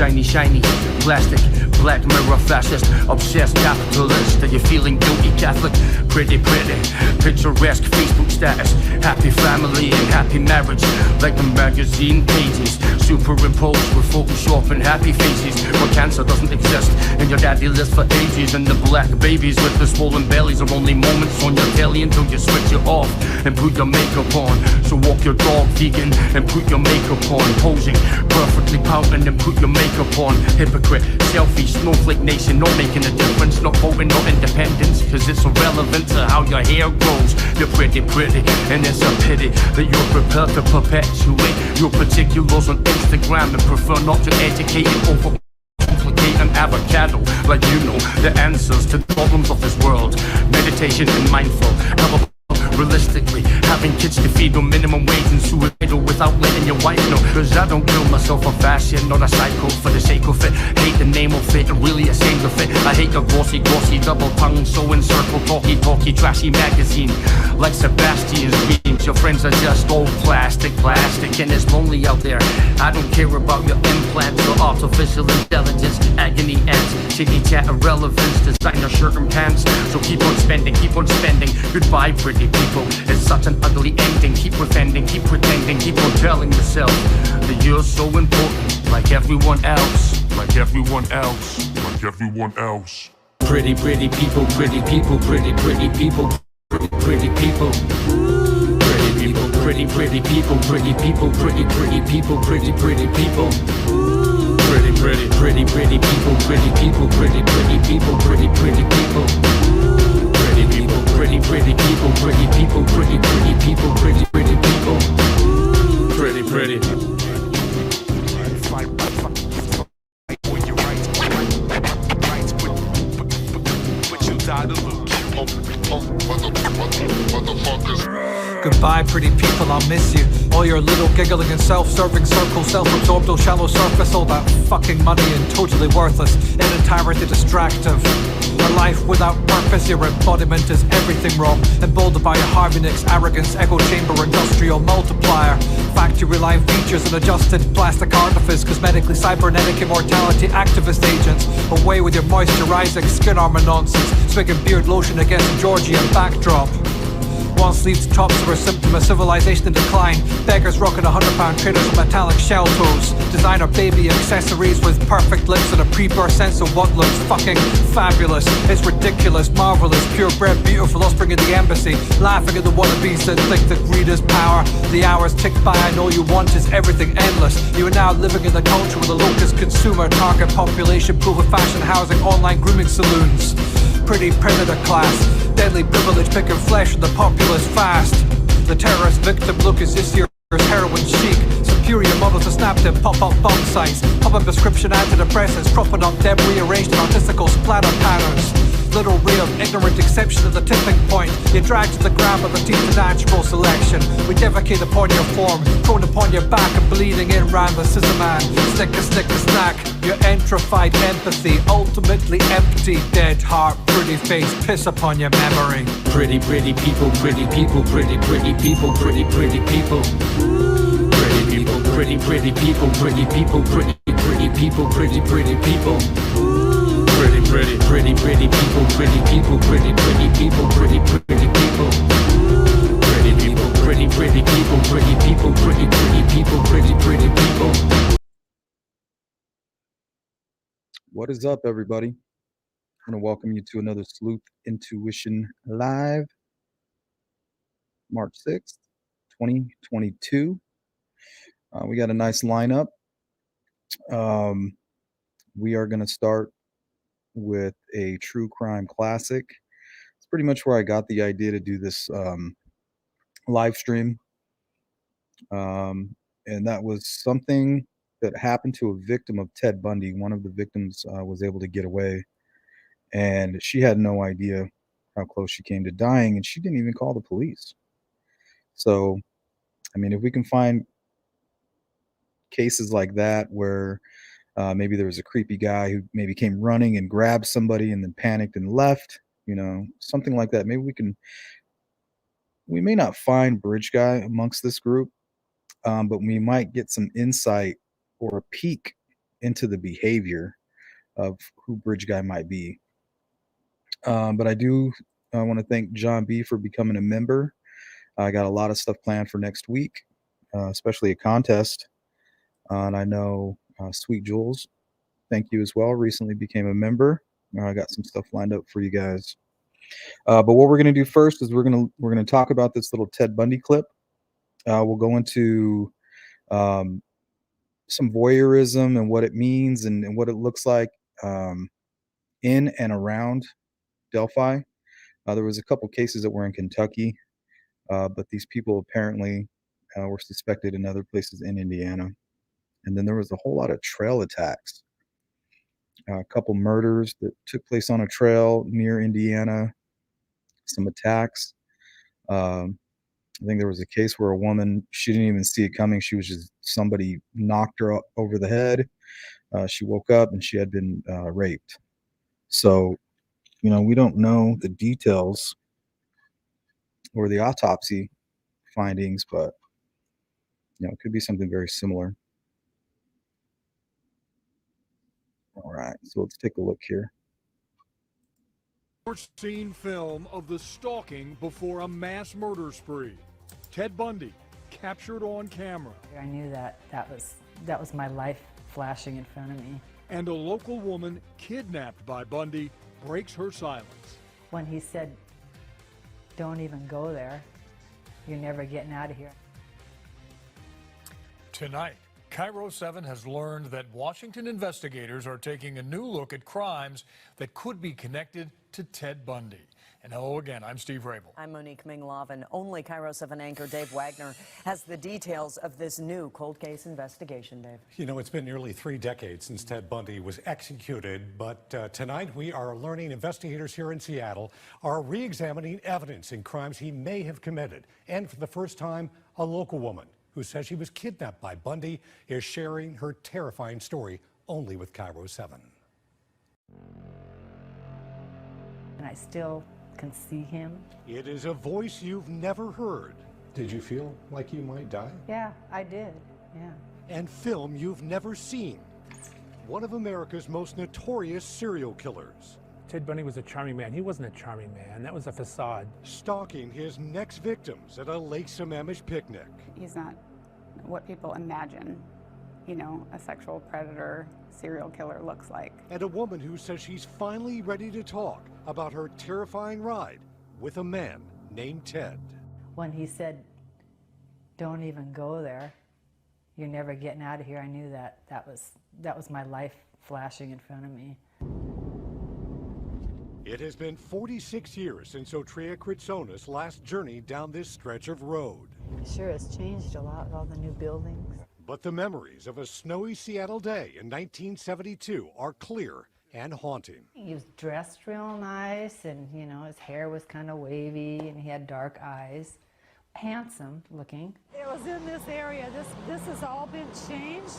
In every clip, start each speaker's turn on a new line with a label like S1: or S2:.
S1: shiny, shiny, plastic, black mirror fascist, obsessed capitalist. Are you feeling guilty Catholic? Pretty, picturesque Facebook status, happy family and happy marriage, like the magazine pages, superimposed with Photoshop and happy faces, where cancer doesn't exist, and your daddy lives for ages, and the black babies with the swollen bellies are only moments on your telly until you switch it off and put your makeup on. So walk your dog vegan and put your makeup on, posing perfectly pouting and put your makeup on. Hypocrite, selfie, snowflake nation, not making a difference, not voting, not independence, cause it's irrelevant to how your hair grows. You're pretty, and it's a pity that you're prepared to perpetuate your particulars on Instagram and prefer not to educate it over an avocado, like you know the answers to the problems of this world. Meditation and mindful, however, realistically, having kids to feed on minimum wage and suicidal without letting your wife know. Cause I don't kill myself for fashion, not a psycho for the sake of it. Hate the name of it, and really ashamed of it. I hate the glossy, double tongue, so in circle, talky, trashy magazine, like Sebastian's dreams. Your friends are just old plastic, and it's lonely out there. I don't care about your implants or artificial intelligence, agony ants, chitty chat irrelevance, designer shirt and pants. So keep on spending, goodbye pretty people, it's such an ugly ending. Keep pretending, keep on telling yourself that you're so important, like everyone else, like everyone else, like everyone else. Pretty people, pretty people, pretty people, pretty people, pretty people, pretty people, pretty people, pretty people, pretty people, pretty people, pretty people, pretty people, pretty people. Pretty people, pretty people, pretty people, pretty people, pretty. When you right, but you die to lose.
S2: Goodbye, pretty people, I'll miss you. All your little giggling and self-serving circles, self-absorbed, oh shallow surface, all that fucking money and totally worthless, in entirety distractive. A life without purpose, your embodiment is everything wrong, emboldened by your Harvey Nicks arrogance, echo chamber, industrial multiplier, factory line features and adjusted plastic artifice, cosmetically cybernetic immortality activist agents. Away with your moisturizing skin armor nonsense, swigging beard lotion against a Georgian backdrop. One-sleeved tops are a symptom of civilization in decline. Beggars rocking £100 trainers with metallic shell toes. Designer baby accessories with perfect lips and a pre-birth sense of what looks fucking fabulous. It's ridiculous, marvelous, purebred, beautiful offspring of the embassy. Laughing at the wannabes that think that greed is power. The hours tick by and all you want is everything endless. You are now living in the culture with a locust consumer, target population, pool of fashion, housing, online grooming saloons. Pretty predator class, deadly privilege picking flesh in the populace fast. The terrorist victim look is this year's heroin chic. Superior models are snapped in pop-up bomb sites, pop-up prescription antidepressants, propping up debris arranged in artistical splatter patterns. Little ray of ignorant exception at the tipping point. You're dragged to the ground by the teeth of natural selection. We defecate upon your form, prone upon your back and bleeding in round the scissor man. Snicker, snack. Your entrified empathy, ultimately empty, dead heart, pretty face, piss upon your memory.
S1: Pretty people, pretty people, pretty people, pretty people. Pretty people, pretty people, pretty people, pretty people, pretty people. Pretty people, pretty people, pretty people, pretty people. Pretty people, pretty people, pretty people, pretty people.
S3: What is up, everybody? I want to welcome you to another Sleuth Intuition Live, March 6th, 2022. We got a nice lineup. We are going to start with a true crime classic. It's pretty much where I got the idea to do this live stream. And that was something that happened to a victim of Ted Bundy. One of the victims was able to get away, and she had no idea how close she came to dying, and she didn't even call the police. So, I mean, if we can find cases like that where maybe there was a creepy guy who maybe came running and grabbed somebody and then panicked and left, something like that. Maybe we may not find Bridge Guy amongst this group, but we might get some insight or a peek into the behavior of who Bridge Guy might be. But I do want to thank John B for becoming a member. I got a lot of stuff planned for next week, especially a contest. And I know Sweet Jules, thank you as well, recently became a member. I got some stuff lined up for you guys. But what we're going to do first is we're going to talk about this little Ted Bundy clip. We'll go into some voyeurism and what it means and what it looks like in and around Delphi. There was a couple cases that were in Kentucky, but these people apparently were suspected in other places in Indiana. And then there was a whole lot of trail attacks. A couple murders that took place on a trail near Indiana, some attacks. I think there was a case where a woman, she didn't even see it coming. She was just, somebody knocked her over the head. She woke up and she had been raped. So, you know, we don't know the details or the autopsy findings, but, you know, it could be something very similar. All right, so let's take a look here.
S4: Scene film of the stalking before a mass murder spree. Ted Bundy captured on camera.
S5: I knew that was my life flashing in front of me.
S4: And a local woman kidnapped by Bundy breaks her silence.
S5: When he said, "Don't even go there, you're never getting out of here."
S6: Tonight, Cairo 7 has learned that Washington investigators are taking a new look at crimes that could be connected to Ted Bundy. And hello again, I'm Steve Rabel.
S7: I'm Monique Ming-Lavin. Only Cairo 7 anchor Dave Wagner has the details of this new cold case investigation, Dave.
S8: You know, it's been nearly 3 decades since Ted Bundy was executed, but tonight we are learning investigators here in Seattle are re-examining evidence in crimes he may have committed. And for the first time, a local woman who says she was kidnapped by Bundy is sharing her terrifying story only with Cairo 7.
S5: And I still can see him.
S8: It is a voice you've never heard. Did you feel like you might die?
S5: Yeah, I did, yeah.
S8: And film you've never seen. One of America's most notorious serial killers.
S9: Ted Bundy was a charming man. He wasn't a charming man. That was a facade.
S8: Stalking his next victims at a Lake Sammamish picnic.
S10: He's not what people imagine, you know, a sexual predator, serial killer looks like.
S8: And a woman who says she's finally ready to talk about her terrifying ride with a man named Ted.
S5: When he said, "Don't even go there, you're never getting out of here," I knew that was my life flashing in front of me.
S8: It has been 46 years since Otria Kritsonis last journeyed down this stretch of road.
S5: It sure has changed a lot with all the new buildings.
S8: But the memories of a snowy Seattle day in 1972 are clear and haunting.
S5: He was dressed real nice, and you know, his hair was kind of wavy, and he had dark eyes. Handsome looking.
S11: It was in this area. This has all been changed,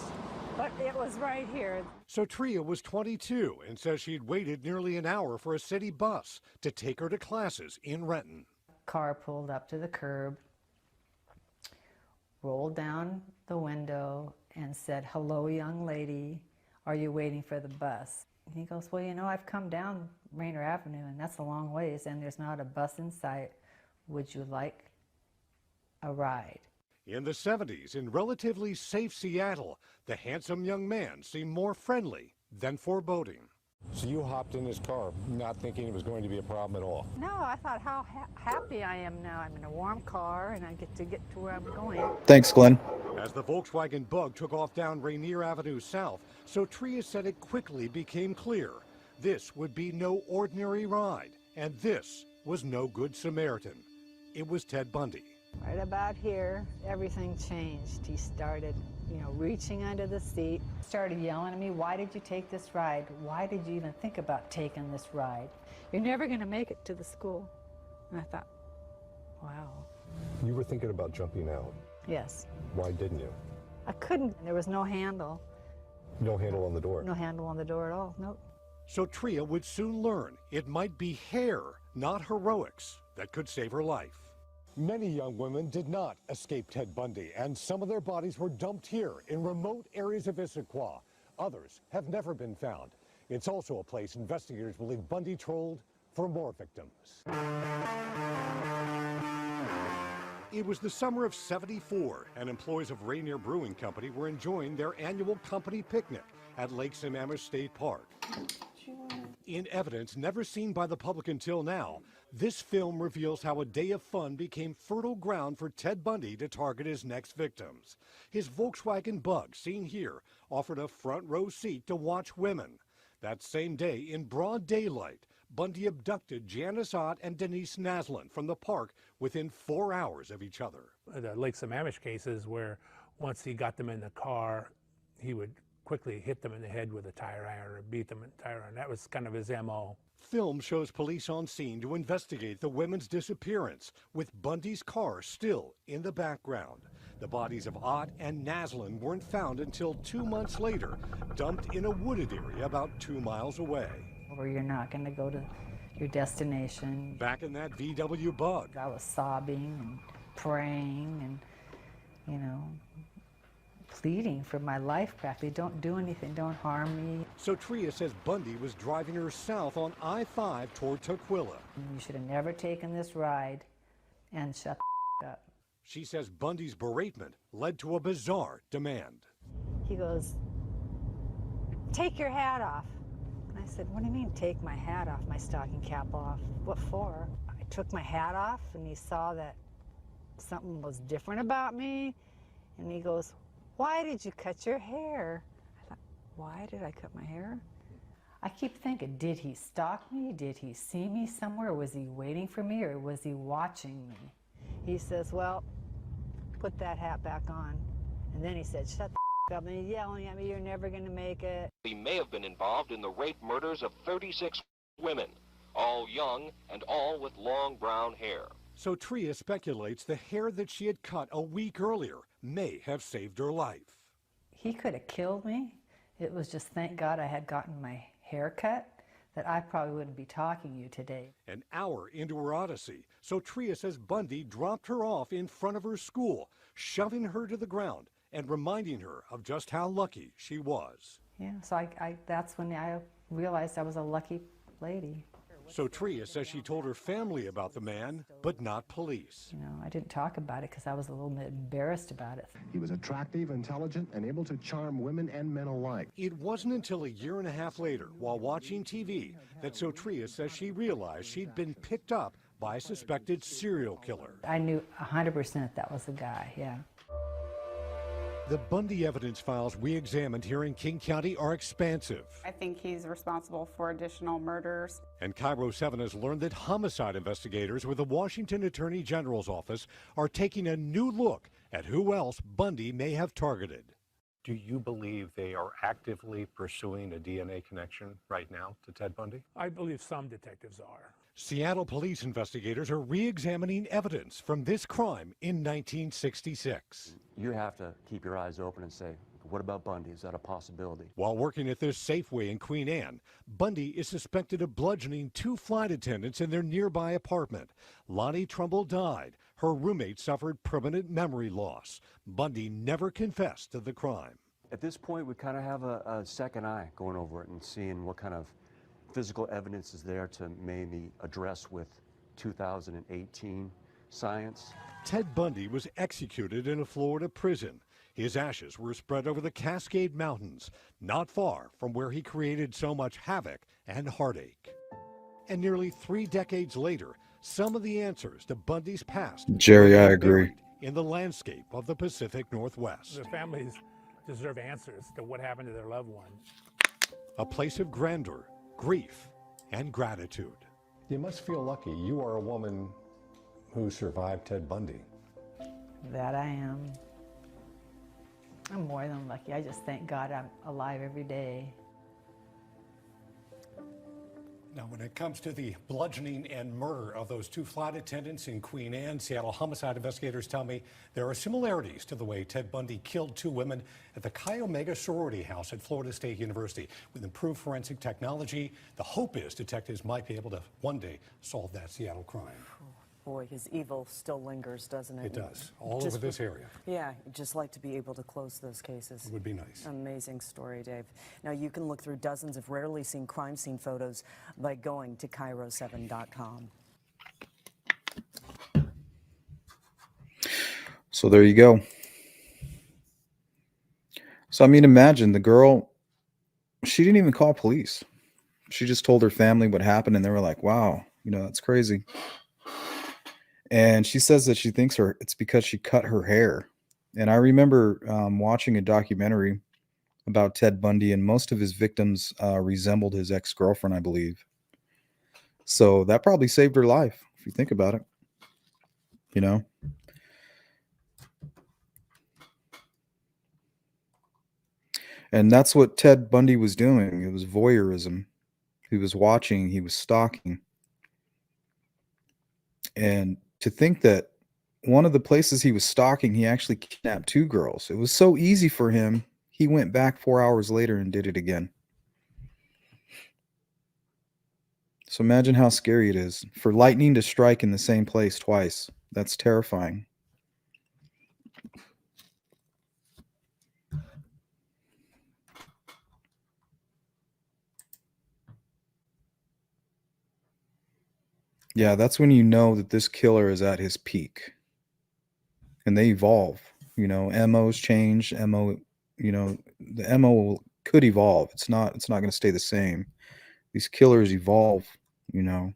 S11: but it was right here.
S8: So Tria was 22 and says she'd waited nearly an hour for a city bus to take her to classes in Renton.
S5: Car pulled up to the curb, rolled down the window and said, "Hello, young lady, are you waiting for the bus?" And he goes, "Well, you know, I've come down Rainer Avenue and that's a long ways and there's not a bus in sight. Would you like a ride?"
S8: In the 70s, in relatively safe Seattle, the handsome young man seemed more friendly than foreboding.
S12: So you hopped in his car, not thinking it was going to be a problem at all?
S11: No, I thought how happy I am now. I'm in a warm car and I get to where I'm going.
S3: Thanks, Glenn.
S8: As the Volkswagen Bug took off down Rainier Avenue South, so Tria said it quickly became clear this would be no ordinary ride, and this was no good Samaritan. It was Ted Bundy.
S5: Right about here, everything changed. He started, you know, reaching under the seat, started yelling at me, "Why did you take this ride? Why did you even think about taking this ride?
S11: You're never going to make it to the school." And I thought, wow.
S12: You were thinking about jumping out.
S5: Yes.
S12: Why didn't you?
S5: I couldn't. There was no handle.
S12: No handle on the door?
S5: No handle on the door at all, nope.
S8: So Tria would soon learn it might be hair, not heroics, that could save her life. Many young women did not escape Ted Bundy, and some of their bodies were dumped here in remote areas of Issaquah. Others have never been found. It's also a place investigators believe Bundy trolled for more victims. It was the summer of '74, and employees of Rainier Brewing Company were enjoying their annual company picnic at Lake Sammamish State Park. In evidence never seen by the public until now, this film reveals how a day of fun became fertile ground for Ted Bundy to target his next victims. His Volkswagen Bug, seen here, offered a front row seat to watch women. That same day, in broad daylight, Bundy abducted Janice Ott and Denise Naslin from the park within 4 hours of each other.
S9: The Lake Sammamish cases where once he got them in the car, he would quickly hit them in the head with a tire iron or beat them with a tire iron. That was kind of his MO.
S8: Film shows police on scene to investigate the women's disappearance, with Bundy's car still in the background. The bodies of Ott and Naslin weren't found until 2 months later, dumped in a wooded area about 2 miles away.
S5: Where you're not going to go to your destination.
S8: Back in that VW Bug.
S5: I was sobbing and praying and, you know, pleading for my life practically. Don't do anything, don't harm me.
S8: So Tria says Bundy was driving her south on I-5 toward Tukwila.
S5: You should have never taken this ride and shut the up.
S8: She says Bundy's beratement led to a bizarre demand.
S11: He goes, "Take your hat off." And I said, "What do you mean take my hat off, my stocking cap off? What for?" I took my hat off and he saw that something was different about me. And he goes, "Why did you cut your hair?" I thought, why did I cut my hair?
S5: I keep thinking, did he stalk me? Did he see me somewhere? Was he waiting for me or was he watching me?
S11: He says, "Well, put that hat back on." And then he said, "Shut the up." And he's yelling at me, "You're never going to make it."
S13: He may have been involved in the rape murders of 36 women, all young and all with long brown hair.
S8: So Tria speculates the hair that she had cut a week earlier may have saved her life.
S5: He could have killed me. It was just thank God I had gotten my hair cut that I probably wouldn't be talking to you today.
S8: An hour into her odyssey, so Tria says Bundy dropped her off in front of her school, shoving her to the ground and reminding her of just how lucky she was.
S5: Yeah, so that's when I realized I was a lucky lady.
S8: So Tria says she told her family about the man, but not police.
S5: You know, I didn't talk about it because I was a little bit embarrassed about it.
S14: He was attractive, intelligent, and able to charm women and men alike.
S8: It wasn't until a year and a half later, while watching TV, that Tria says she realized she'd been picked up by a suspected serial killer.
S5: I knew 100% that was the guy, yeah.
S8: The Bundy evidence files we examined here in King County are expansive.
S10: I think he's responsible for additional murders.
S8: And Cairo 7 has learned that homicide investigators with the Washington Attorney General's office are taking a new look at who else Bundy may have targeted.
S15: Do you believe they are actively pursuing a DNA connection right now to Ted Bundy?
S9: I believe some detectives are.
S8: Seattle police investigators are re-examining evidence from this crime in 1966.
S16: You have to keep your eyes open and say, what about Bundy? Is that a possibility?
S8: While working at this Safeway in Queen Anne, Bundy is suspected of bludgeoning 2 flight attendants in their nearby apartment. Lonnie Trumbull died. Her roommate suffered permanent memory loss. Bundy never confessed to the crime.
S16: At this point, we kind of have a second eye going over it and seeing what kind of physical evidence is there to maybe address with 2018 science.
S8: Ted Bundy was executed in a Florida prison. His ashes were spread over the Cascade Mountains, not far from where he created so much havoc and heartache. And nearly 3 decades later, some of the answers to Bundy's past
S3: Jerry, I agree.
S8: in the landscape of the Pacific Northwest.
S9: The families deserve answers to what happened to their loved one.
S8: A place of grandeur, grief, and gratitude.
S12: You must feel lucky. You are a woman who survived Ted Bundy.
S5: That I am. I'm more than lucky. I just thank God I'm alive every day.
S8: Now, when it comes to the bludgeoning and murder of those 2 flight attendants in Queen Anne, Seattle homicide investigators tell me there are similarities to the way Ted Bundy killed 2 women at the Chi Omega sorority house at Florida State University. With improved forensic technology, the hope is detectives might be able to one day solve that Seattle crime.
S7: Boy, his evil still lingers, doesn't it?
S8: It does. All over this area.
S7: Yeah, you'd just like to be able to close those cases.
S8: It would be nice.
S7: Amazing story, Dave. Now, you can look through dozens of rarely seen crime scene photos by going to Cairo7.com.
S3: So there you go. So, I mean, imagine the girl, she didn't even call police. She just told her family what happened, and they were like, wow, you know, that's crazy. And she says that she thinks it's because she cut her hair. And I remember watching a documentary about Ted Bundy, and most of his victims resembled his ex-girlfriend, I believe. So that probably saved her life, if you think about it. You know? And that's what Ted Bundy was doing. It was voyeurism. He was watching, he was stalking. And to think that one of the places he was stalking, he actually kidnapped 2 girls. It was so easy for him, he went back 4 hours later and did it again. So imagine how scary it is for lightning to strike in the same place twice. That's terrifying. Yeah, that's when you know that this killer is at his peak. And they evolve. You know, MOs change. MO, you know, the MO could evolve. It's not going to stay the same. These killers evolve, you know.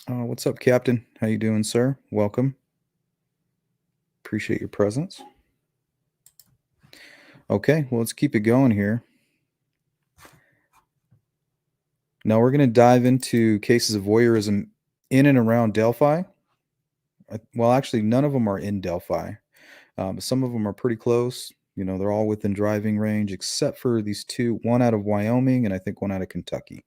S3: What's up, Captain? How you doing, sir? Welcome. Appreciate your presence. Okay, well, let's keep it going here. Now we're going to dive into cases of voyeurism in and around Delphi. Well, actually, none of them are in Delphi. But some of them are pretty close. You know, they're all within driving range, except for these 2, one out of Wyoming and I think one out of Kentucky.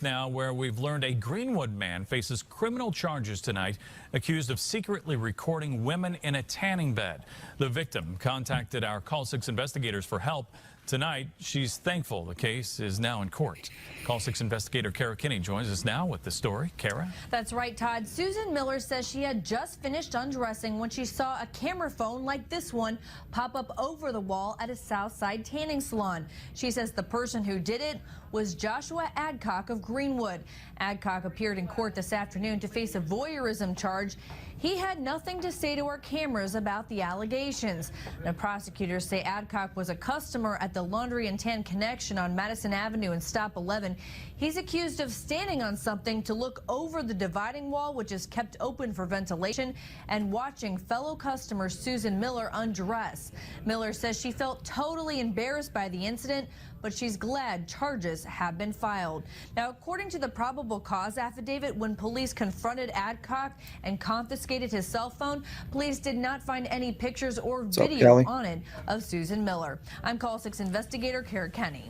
S17: Now, where we've learned a Greenwood man faces criminal charges tonight, accused of secretly recording women in a tanning bed. The victim contacted our Call 6 investigators for help. Tonight, she's thankful the case is now in court. Call 6 investigator Kara Kinney joins us now with the story. Kara?
S18: That's right, Todd. Susan Miller says she had just finished undressing when she saw a camera phone like this one pop up over the wall at a Southside tanning salon. She says the person who did it was Joshua Adcock of Greenwood. Adcock appeared in court this afternoon to face a voyeurism charge. He had nothing to say to our cameras about the allegations. The prosecutors say Adcock was a customer at the Laundry and Tan Connection on Madison Avenue and Stop 11. He's accused of standing on something to look over the dividing wall, which is kept open for ventilation, and watching fellow customer Susan Miller undress. Miller says she felt totally embarrassed by the incident, but she's glad charges have been filed. Now, according to the probable cause affidavit, when police confronted Adcock and confiscated his cell phone, police did not find any pictures or video on it of Susan Miller. I'm Call 6 investigator Kara Kinney.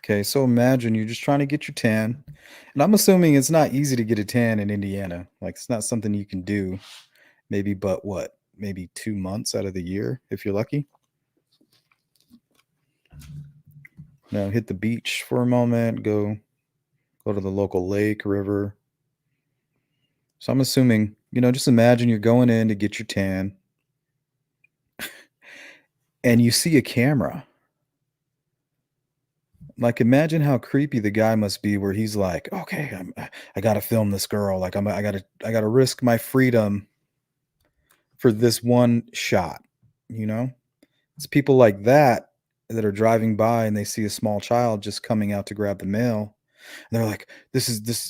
S3: Okay, so imagine you're just trying to get your tan. And I'm assuming it's not easy to get a tan in Indiana. Like, it's not something you can do maybe but what? Maybe 2 months out of the year if you're lucky. Now hit the beach for a moment, go to the local lake, river. So I'm assuming, you know, just imagine you're going in to get your tan and you see a camera. Like, imagine how creepy the guy must be where he's like, okay, I got to film this girl. Like, I got to risk my freedom for this one shot, you know? It's people like that are driving by and they see a small child just coming out to grab the mail. And they're like,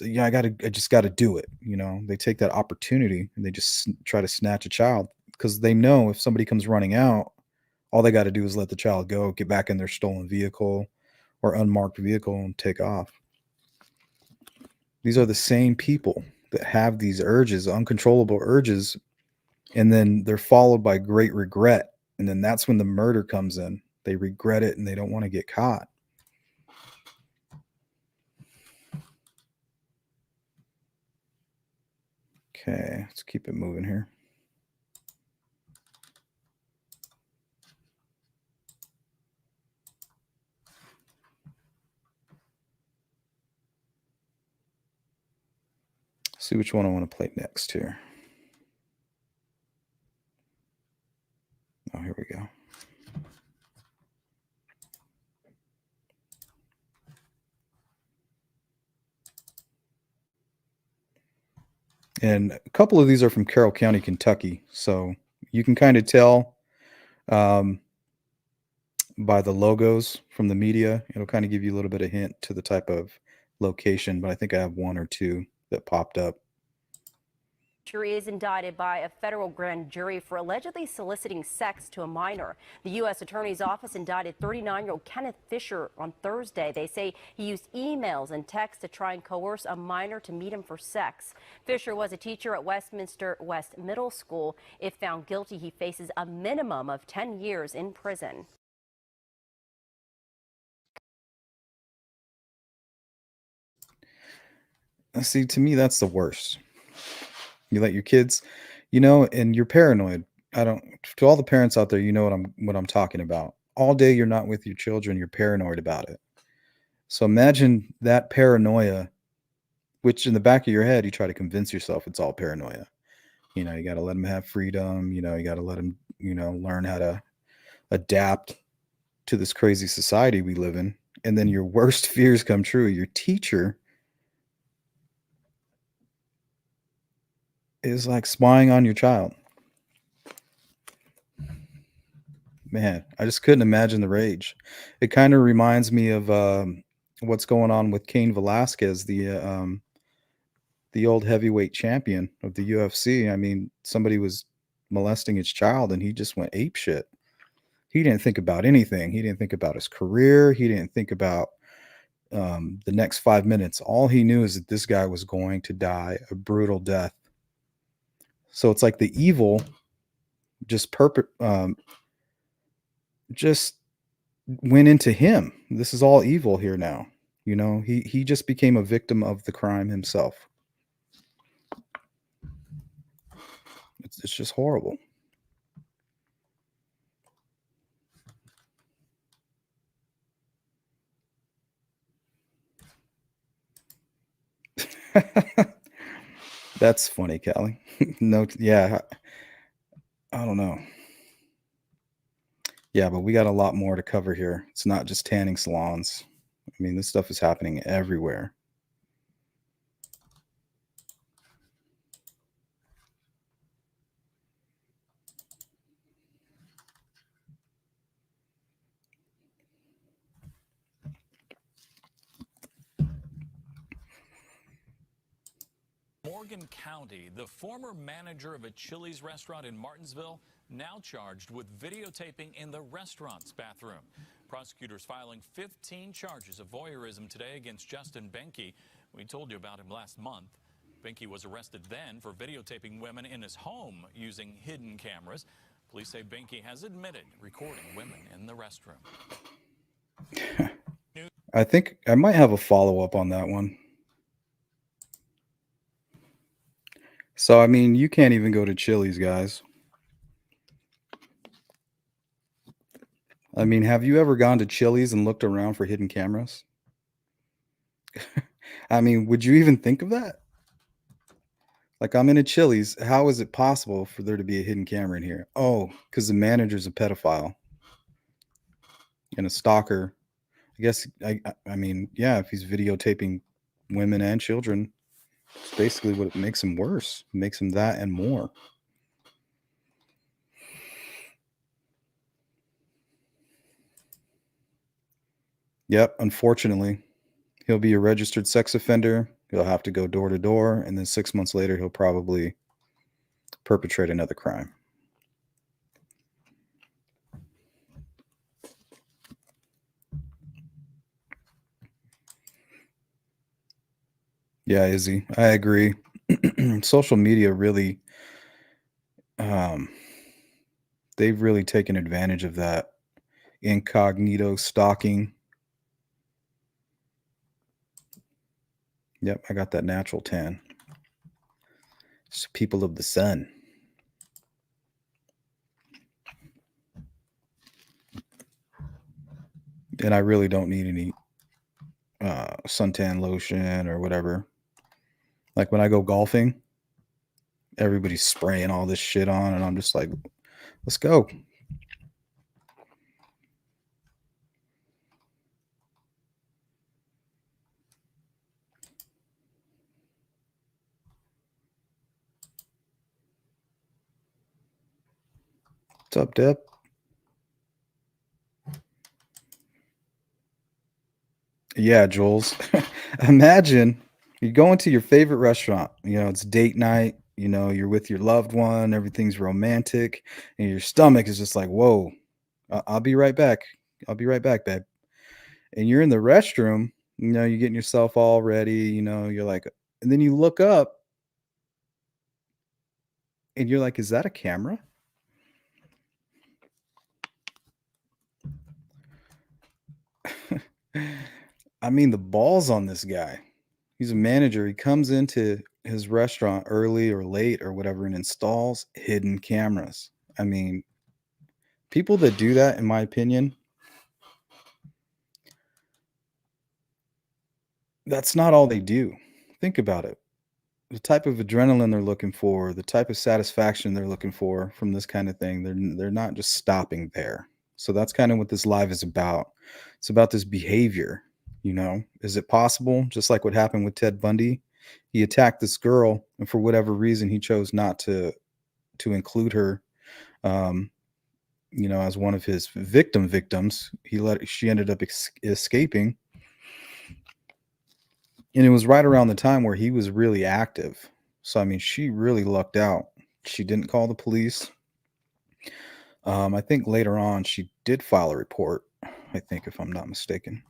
S3: yeah, I just got to do it. You know, they take that opportunity and they just try to snatch a child because they know if somebody comes running out, all they got to do is let the child go, get back in their stolen vehicle or unmarked vehicle and take off. These are the same people that have these urges, uncontrollable urges, and then they're followed by great regret. And then that's when the murder comes in. They regret it and they don't want to get caught. Okay, let's keep it moving here. See which one I want to play next here. Oh, here we go. And a couple of these are from Carroll County, Kentucky. So you can kind of tell by the logos from the media. It'll kind of give you a little bit of hint to the type of location, but I think I have one or two that popped up.
S19: Jury is indicted by a federal grand jury for allegedly soliciting sex to a minor. The U.S. Attorney's Office indicted 39-year-old Kenneth Fisher on Thursday. They say he used emails and texts to try and coerce a minor to meet him for sex. Fisher was a teacher at Westminster West Middle School. If found guilty, he faces a minimum of 10 years in prison.
S3: See, to me, that's the worst. You let your kids, and you're paranoid. To all the parents out there, you know what I'm talking about. All day you're not with your children, you're paranoid about it. So imagine that paranoia, which in the back of your head, you try to convince yourself it's all paranoia. You got to let them have freedom. You got to let them, learn how to adapt to this crazy society we live in. And then your worst fears come true. Your teacher is like spying on your child. Man, I just couldn't imagine the rage. It kind of reminds me of what's going on with Cain Velasquez, the old heavyweight champion of the UFC. I mean, somebody was molesting his child and he just went apeshit. He didn't think about anything. He didn't think about his career. He didn't think about the next 5 minutes. All he knew is that this guy was going to die a brutal death. So it's like the evil just went into him. This is all evil here now. He just became a victim of the crime himself. It's just horrible. That's funny, Callie. No, yeah. I don't know. Yeah, but we got a lot more to cover here. It's not just tanning salons. I mean, this stuff is happening everywhere.
S17: Morgan County, the former manager of a Chili's restaurant in Martinsville, now charged with videotaping in the restaurant's bathroom. Prosecutors filing 15 charges of voyeurism today against Justin Benke. We told you about him last month. Benke was arrested then for videotaping women in his home using hidden cameras. Police say Benke has admitted recording women in the restroom.
S3: I think I might have a follow-up on that one. So, I mean, you can't even go to Chili's, guys. I mean, have you ever gone to Chili's and looked around for hidden cameras? I mean, would you even think of that? Like, I'm in a Chili's. How is it possible for there to be a hidden camera in here? Oh, because the manager's a pedophile and a stalker. I guess, I mean, yeah, if he's videotaping women and children, it's basically what makes him worse. It makes him that and more. Yep, unfortunately, he'll be a registered sex offender. He'll have to go door to door, and then 6 months later, he'll probably perpetrate another crime. Yeah, Izzy, I agree. Social media really, they've really taken advantage of that incognito stalking. Yep, I got that natural tan. It's people of the sun. And I really don't need any suntan lotion or whatever. Like when I go golfing, everybody's spraying all this shit on, and I'm just like, let's go. What's up, Deb? Yeah, Jules. Imagine you go into your favorite restaurant. It's date night. You're with your loved one. Everything's romantic. And your stomach is just like, whoa, I'll be right back. I'll be right back, babe. And you're in the restroom. You're getting yourself all ready. You're like, and then you look up and you're like, is that a camera? I mean, the balls on this guy. He's a manager. He comes into his restaurant early or late or whatever and installs hidden cameras. I mean, people that do that, in my opinion, that's not all they do. Think about it. The type of adrenaline they're looking for, the type of satisfaction they're looking for from this kind of thing, they're not just stopping there. So that's kind of what this live is about. It's about this behavior. Is it possible? Just like what happened with Ted Bundy, he attacked this girl, and for whatever reason, he chose not to include her, as one of his victims. She ended up escaping, and it was right around the time where he was really active. So I mean, she really lucked out. She didn't call the police. I think later on she did file a report. I think, if I'm not mistaken.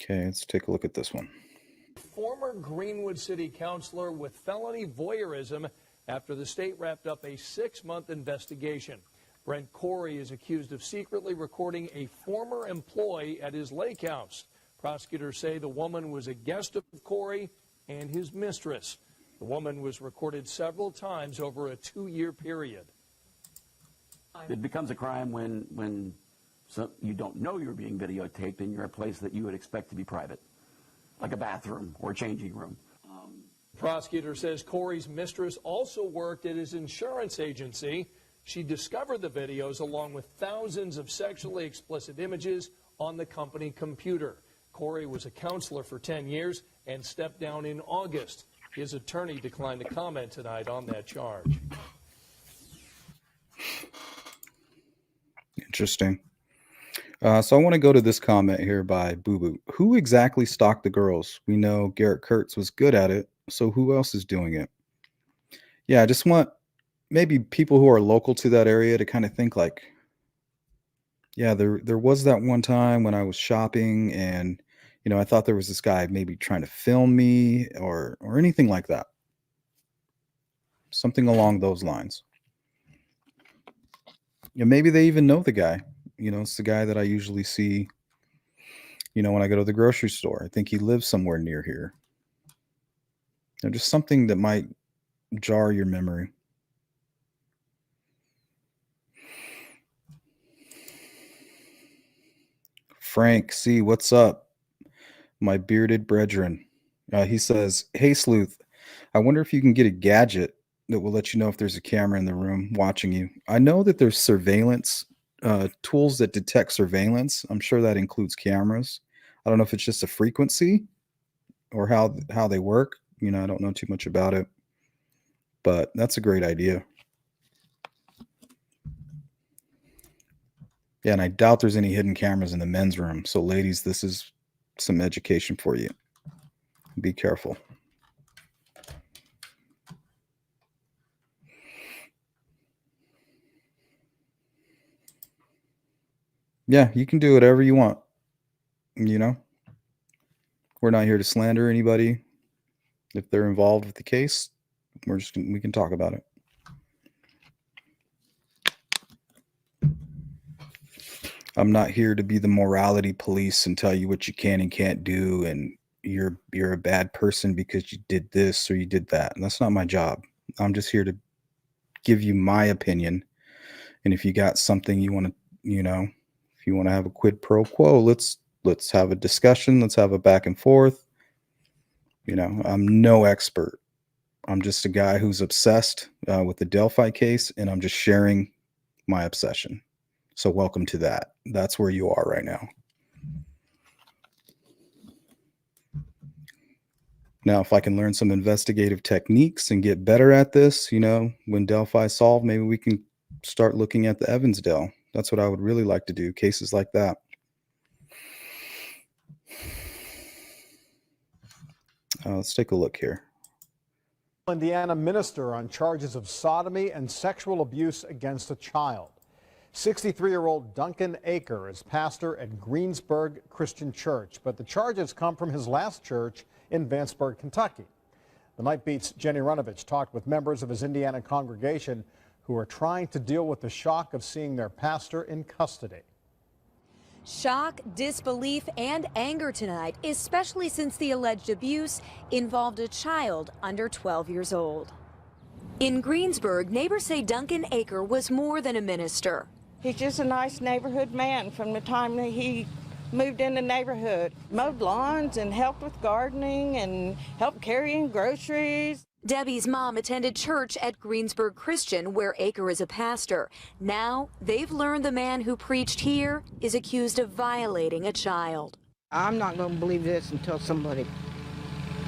S3: Okay, let's take a look at this one.
S6: Former Greenwood City Councilor with felony voyeurism after the state wrapped up a 6-month investigation. Brent Corey is accused of secretly recording a former employee at his lake house. Prosecutors say the woman was a guest of Corey and his mistress. The woman was recorded several times over a 2-year period.
S20: It becomes a crime when you don't know you're being videotaped and you're a place that you would expect to be private, like a bathroom or a changing room.
S6: Prosecutor says Corey's mistress also worked at his insurance agency. She discovered the videos along with thousands of sexually explicit images on the company computer. Corey was a counselor for 10 years and stepped down in August. His attorney declined to comment tonight on that charge.
S3: Interesting. So I want to go to this comment here by Boo Boo. Who exactly stalked the girls? We know Garrett Kurtz was good at it, so who else is doing it? Yeah, I just want maybe people who are local to that area to kind of think like, yeah, there was that one time when I was shopping and, I thought there was this guy maybe trying to film me or anything like that. Something along those lines. Maybe they even know the guy. It's the guy that I usually see, when I go to the grocery store. I think he lives somewhere near here. Just something that might jar your memory. Frank C., what's up? My bearded brethren. He says, hey, Sleuth, I wonder if you can get a gadget that will let you know if there's a camera in the room watching you. I know that there's surveillance tools that detect surveillance. I'm sure that includes cameras. I don't know if it's just a frequency or how they work. I don't know too much about it, but that's a great idea. Yeah, and I doubt there's any hidden cameras in the men's room. So ladies, this is some education for you. Be careful. Yeah, you can do whatever you want. We're not here to slander anybody. If they're involved with the case, we can talk about it. I'm not here to be the morality police and tell you what you can and can't do and, you're a bad person because you did this or you did that. And that's not my job. I'm just here to give you my opinion. And if you got something you want to, if you want to have a quid pro quo, let's have a discussion. Let's have a back and forth. I'm no expert. I'm just a guy who's obsessed with the Delphi case, and I'm just sharing my obsession. So welcome to that. That's where you are right now. Now, if I can learn some investigative techniques and get better at this, when Delphi solved, maybe we can start looking at the Evansdale. That's what I would really like to do, cases like that. Let's take a look here.
S21: Indiana minister on charges of sodomy and sexual abuse against a child. 63-year-old Duncan Aker is pastor at Greensburg Christian Church, but the charges come from his last church in Vanceburg, Kentucky. The Night Beat's Jenny Runovich talked with members of his Indiana congregation who are trying to deal with the shock of seeing their pastor in custody.
S22: Shock, disbelief, and anger tonight, especially since the alleged abuse involved a child under 12 years old. In Greensburg, neighbors say Duncan Aker was more than a minister.
S23: He's just a nice neighborhood man from the time that he moved in the neighborhood. Mowed lawns and helped with gardening and helped carrying groceries.
S22: Debbie's mom attended church at Greensburg Christian, where Aker is a pastor. Now, they've learned the man who preached here is accused of violating a child.
S23: I'm not going to believe this until somebody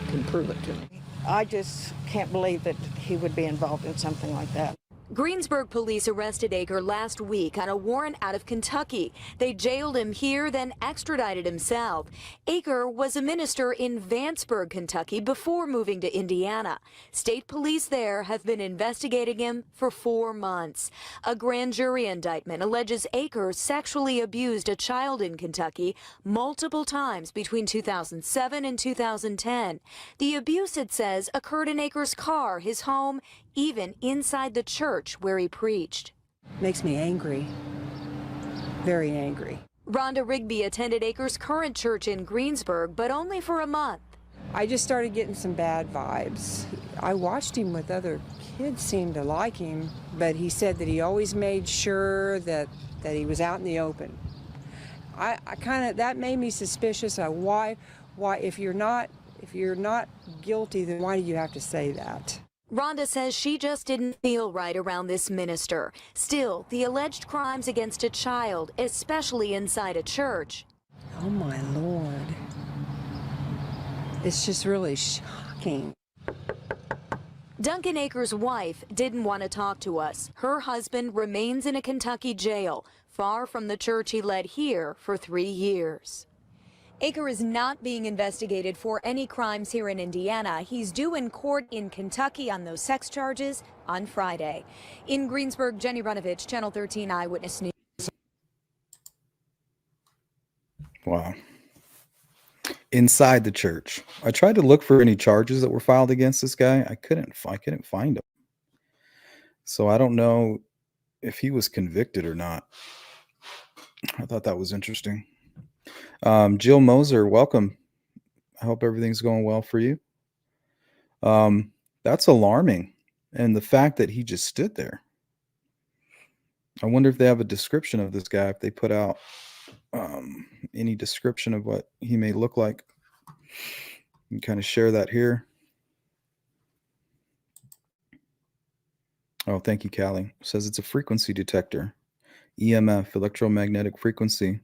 S23: can prove it to me. I just can't believe that he would be involved in something like that.
S22: Greensburg police arrested Aker last week on a warrant out of Kentucky. They jailed him here, then extradited him south. Aker was a minister in Vanceburg, Kentucky before moving to Indiana. State police there have been investigating him for 4 months. A grand jury indictment alleges Aker sexually abused a child in Kentucky multiple times between 2007 and 2010. The abuse, it says, occurred in Aker's car, his home, even inside the church where he preached.
S24: Makes me angry, very angry.
S22: Rhonda Rigby attended Aker's current church in Greensburg, but only for a month.
S24: I just started getting some bad vibes. I watched him with other kids, seemed to like him, but he said that he always made sure that he was out in the open. I kind of, that made me suspicious of why if you're not guilty, then why do you have to say that?
S22: Rhonda says she just didn't feel right around this minister. Still, the alleged crimes against a child, especially inside a church.
S24: Oh my Lord. It's just really shocking.
S22: Duncan Aker's wife didn't want to talk to us. Her husband remains in a Kentucky jail, far from the church he led here for 3 years. Aker is not being investigated for any crimes here in Indiana. He's due in court in Kentucky on those sex charges on Friday. In Greensburg, Jenny Runovich, Channel 13 Eyewitness News.
S3: Wow. Inside the church. I tried to look for any charges that were filed against this guy. I couldn't find them. So I don't know if he was convicted or not. I thought that was interesting. Jill Moser, welcome. I hope everything's going well for you. That's alarming. And the fact that he just stood there. I wonder if they have a description of this guy, if they put out any description of what he may look like. You can kind of share that here. Oh, thank you, Callie. It says it's a frequency detector. EMF, electromagnetic frequency.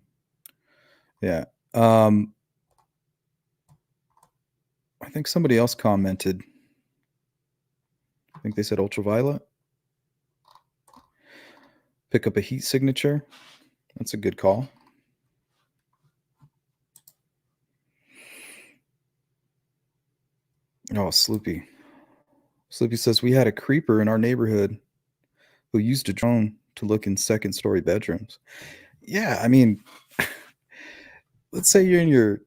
S3: Yeah. I think somebody else commented. I think they said ultraviolet. Pick up a heat signature. That's a good call. Oh, Sloopy. Sloopy says, we had a creeper in our neighborhood who used a drone to look in second-story bedrooms. Yeah, I mean, let's say you're in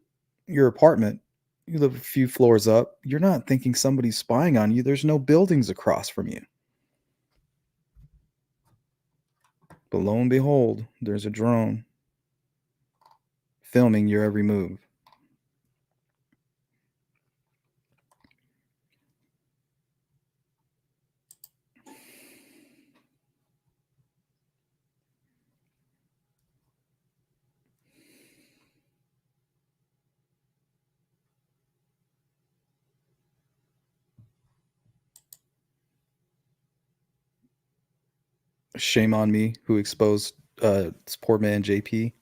S3: your apartment. You live a few floors up. You're not thinking somebody's spying on you. There's no buildings across from you. But lo and behold, there's a drone filming your every move. Shame on me who exposed this poor man, JP.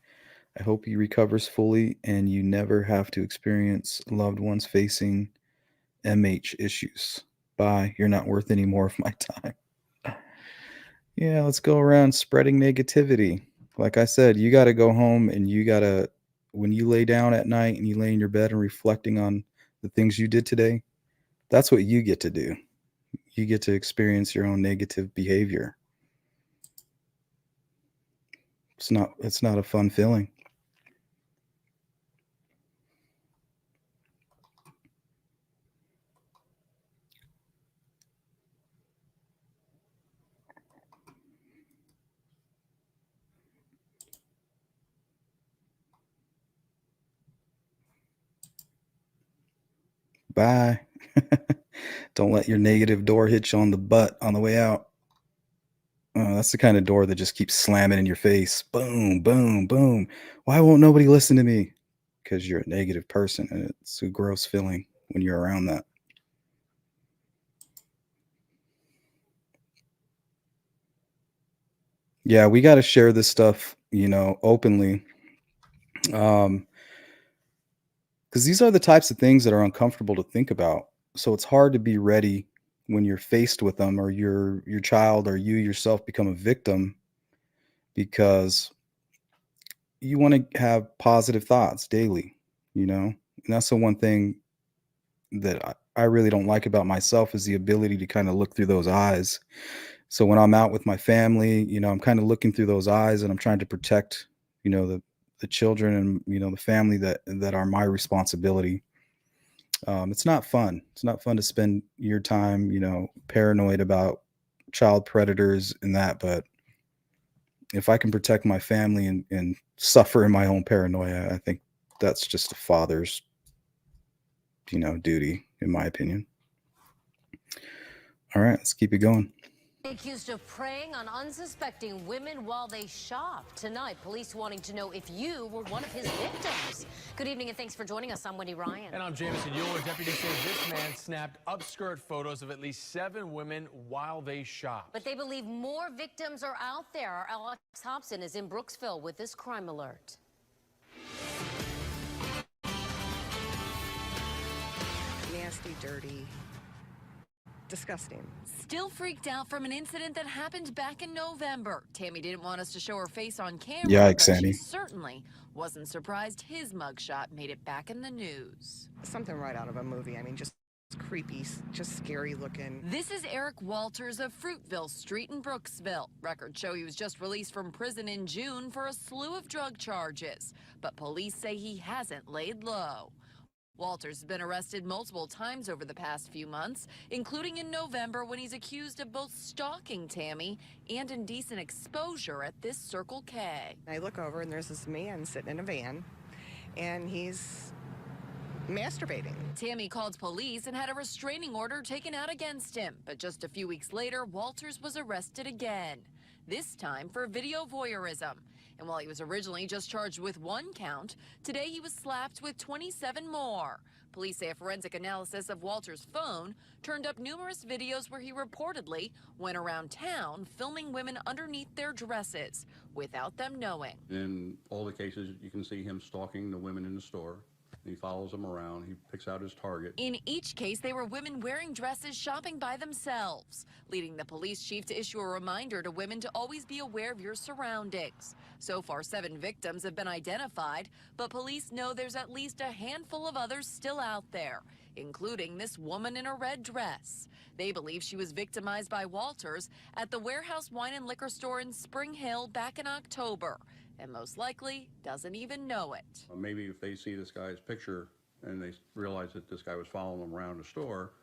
S3: I hope he recovers fully and you never have to experience loved ones facing MH issues. Bye. You're not worth any more of my time. Yeah, let's go around spreading negativity. Like I said, you got to go home and you got to, when you lay down at night and you lay in your bed and reflecting on the things you did today, that's what you get to do. You get to experience your own negative behavior. It's not a fun feeling. Bye. Don't let your negative door hit you on the butt on the way out. That's the kind of door that just keeps slamming in your face. Boom, boom, boom. Why won't nobody listen to me? Because you're a negative person, and it's a gross feeling when you're around that. Yeah, we got to share this stuff, openly. Because these are the types of things that are uncomfortable to think about. So it's hard to be ready when you're faced with them, or your child or you yourself become a victim, because you want to have positive thoughts daily, and that's the one thing that I really don't like about myself, is the ability to kind of look through those eyes. So when I'm out with my family, I'm kind of looking through those eyes, and I'm trying to protect, the children and, the family that are my responsibility. It's not fun. It's not fun to spend your time, paranoid about child predators and that, but if I can protect my family and suffer in my own paranoia, I think that's just a father's, duty, in my opinion. All right, let's keep it going.
S1: Accused of preying on unsuspecting women while they shop. Tonight, police wanting to know if you were one of his victims. Good evening and thanks for joining us. I'm Wendy Ryan.
S6: And I'm Jameson Euler. Deputies say this man snapped upskirt photos of at least 7 women while they shopped.
S1: But they believe more victims are out there. Our Alex Hobson is in Brooksville with this crime alert.
S2: Nasty, dirty, disgusting.
S4: Still freaked out from an incident that happened back in November. Tammy didn't want us to show her face on camera,
S3: Yikes,
S4: but she
S3: Annie.
S4: certainly wasn't surprised his mugshot made it back in the news.
S2: Something right out of a movie. I mean, just creepy, just scary looking.
S4: This is Eric Walters of Fruitville Street in Brooksville. Records show he was just released from prison in June for a slew of drug charges, but police say he hasn't laid low. Walters has been arrested multiple times over the past few months, including in November when he's accused of both stalking Tammy and indecent exposure at this Circle K.
S2: I look over and there's this man sitting in a van, and he's masturbating.
S4: Tammy called police and had a restraining order taken out against him, but just a few weeks later, Walters was arrested again, this time for video voyeurism. And while he was originally just charged with 1 count, today he was slapped with 27 more. Police say a forensic analysis of Walter's phone turned up numerous videos where he reportedly went around town filming women underneath their dresses without them knowing.
S11: In all the cases, you can see him stalking the women in the store. He follows them around. He picks out his target.
S4: In each case, they were women wearing dresses shopping by themselves, leading the police chief to issue a reminder to women to always be aware of your surroundings. So far, 7 victims have been identified, but police know there's at least a handful of others still out there, including this woman in a red dress. They believe she was victimized by Walters at the Warehouse Wine and Liquor Store in Spring Hill back in October, and most likely doesn't even know it.
S11: Maybe if they see this guy's picture and they realize that this guy was following them around the store,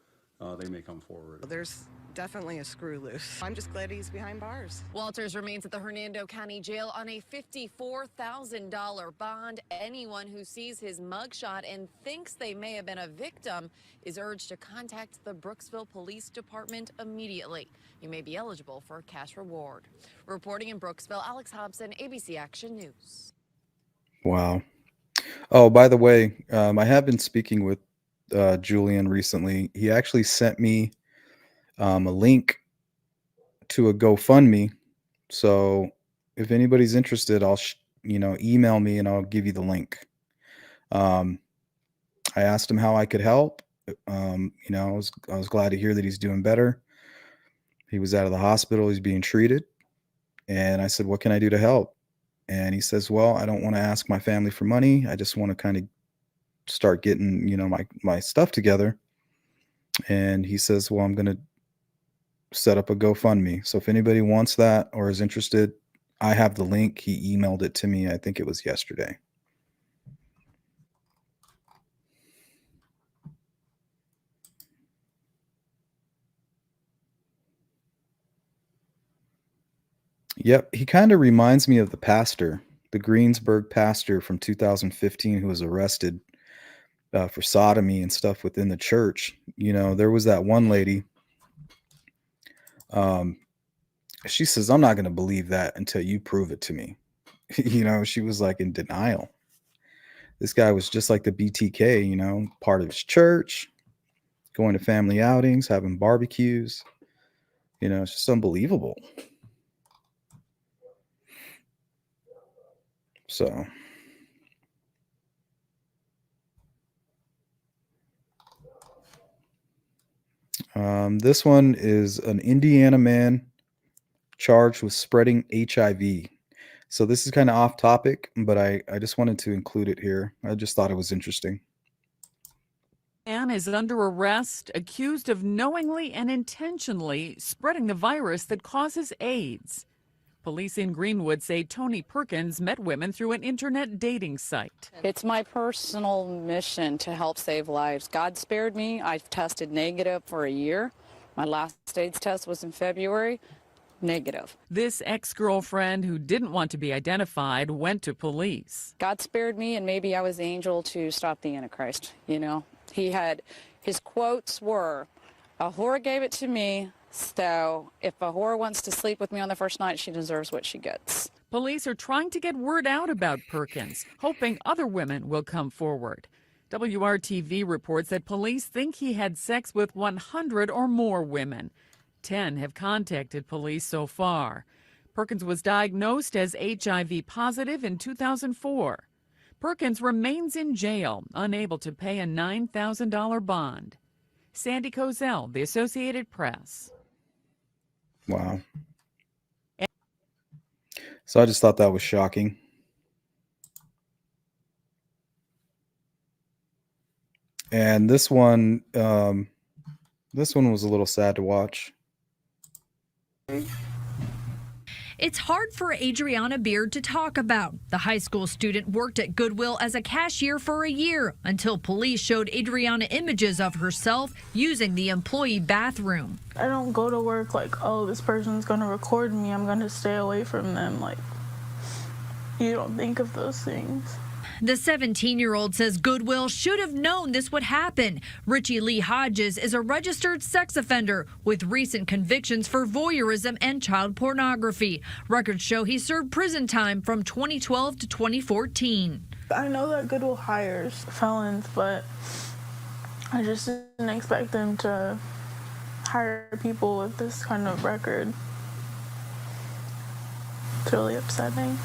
S11: they may come forward.
S2: There's definitely a screw loose. I'm just glad he's behind bars.
S4: Walters remains at the Hernando County Jail on a $54,000 bond. Anyone who sees his mugshot and thinks they may have been a victim is urged to contact the Brooksville Police Department immediately. You may be eligible for a cash reward. Reporting in Brooksville, Alex Hobson, ABC Action News.
S3: Wow. Oh, by the way, I have been speaking with Julian recently. He actually sent me a link to a GoFundMe So if anybody's interested, email me and I'll give you the link. I asked him how I could help. I was glad to hear that he's doing better. He was out of the hospital. He's being treated. And I said, what can I do to help? And he says, well, I don't want to ask my family for money. I just want to kind of start getting, my stuff together. And he says, well, I'm going to set up a GoFundMe. So if anybody wants that or is interested, I have the link. He emailed it to me. I think it was yesterday. Yep, he kind of reminds me of the pastor, the Greensburg pastor from 2015 who was arrested for sodomy and stuff within the church. There was that one lady. She says, I'm not going to believe that until you prove it to me. She was like in denial. This guy was just like the BTK, part of his church, going to family outings, having barbecues. It's just unbelievable. So this one is an Indiana man charged with spreading HIV. So this is kind of off topic, but I just wanted to include it here. I just thought it was interesting.
S10: Man is under arrest, accused of knowingly and intentionally spreading the virus that causes AIDS. Police in Greenwood say Tony Perkins met women through an internet dating site.
S13: It's my personal mission to help save lives. God spared me. I've tested negative for a year. My last AIDS test was in February. Negative.
S10: This ex-girlfriend who didn't want to be identified went to police.
S13: God spared me, and maybe I was the angel to stop the Antichrist. His quotes were, a whore gave it to me, so if a whore wants to sleep with me on the first night, she deserves what she gets.
S10: Police are trying to get word out about Perkins, hoping other women will come forward. WRTV reports that police think he had sex with 100 or more women. 10 have contacted police so far. Perkins was diagnosed as HIV positive in 2004. Perkins remains in jail, unable to pay a $9,000 bond. Sandy Kozel, The Associated Press.
S3: Wow. So I just thought that was shocking. And this one was a little sad to watch.
S18: It's hard for Adriana Beard to talk about. The high school student worked at Goodwill as a cashier for a year until police showed Adriana images of herself using the employee bathroom.
S14: I don't go to work like, oh, this person's going to record me. I'm going to stay away from them. Like, you don't think of those things.
S18: The 17-year-old says Goodwill should have known this would happen. Richie Lee Hodges is a registered sex offender with recent convictions for voyeurism and child pornography. Records show he served prison time from 2012 to 2014.
S14: I know that Goodwill hires felons, but I just didn't expect them to hire people with this kind of record. It's really upsetting.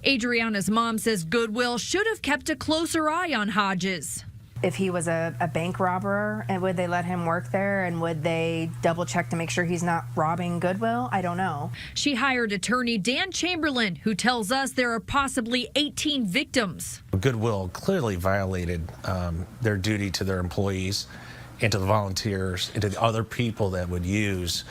S18: Adriana's mom says Goodwill should have kept a closer eye on Hodges.
S15: If he was a bank robber, and would they let him work there, and would they double check to make sure he's not robbing Goodwill? I don't know.
S18: She hired attorney Dan Chamberlain, who tells us there are possibly 18 victims.
S25: Goodwill clearly violated their duty to their employees and to the volunteers and to the other people that would use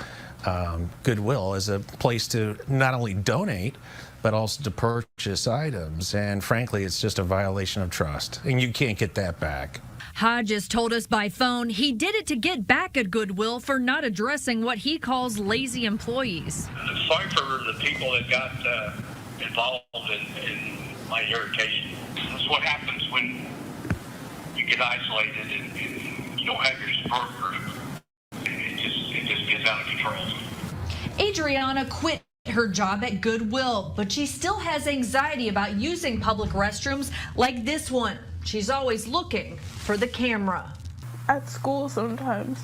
S25: Goodwill as a place to not only donate, but also to purchase items. And frankly, it's just a violation of trust, and you can't get that back.
S18: Hodges told us by phone he did it to get back at Goodwill for not addressing what he calls lazy employees.
S26: Sorry for the people that got involved in my irritation. That's what happens when you get isolated and you don't have your support group. It just gets out of control.
S18: Adriana quit her job at Goodwill, but she still has anxiety about using public restrooms like this one. She's always looking for the camera.
S14: At school sometimes,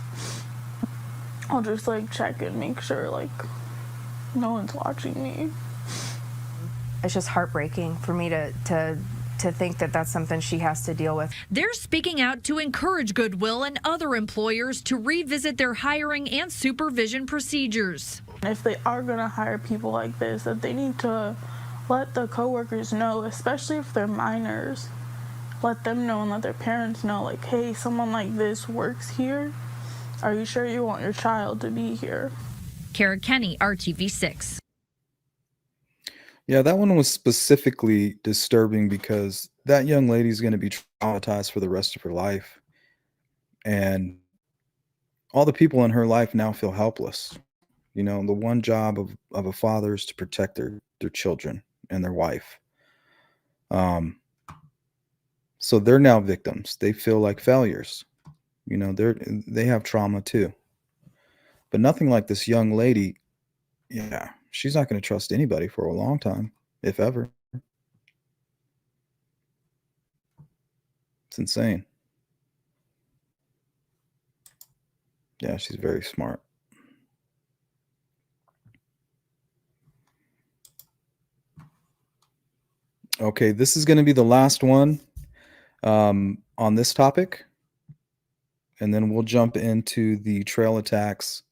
S14: I'll just like check and make sure like no one's watching me.
S15: It's just heartbreaking for me to think that that's something she has to deal with.
S18: They're speaking out to encourage Goodwill and other employers to revisit their hiring and supervision procedures.
S14: If they are going to hire people like this, that they need to let the coworkers know, especially if they're minors. Let them know and let their parents know, like, hey, someone like this works here. Are you sure you want your child to be here?
S18: Kara Kenny, RTV6.
S3: Yeah, that one was specifically disturbing because that young lady's going to be traumatized for the rest of her life. And all the people in her life now feel helpless. You know, the one job of a father is to protect their children and their wife. So they're now victims. They feel like failures. You know, they have trauma too. But nothing like this young lady. Yeah, she's not going to trust anybody for a long time, if ever. It's insane. Yeah, she's very smart. Okay, this is going to be the last one on this topic. And then we'll jump into the trail attacks.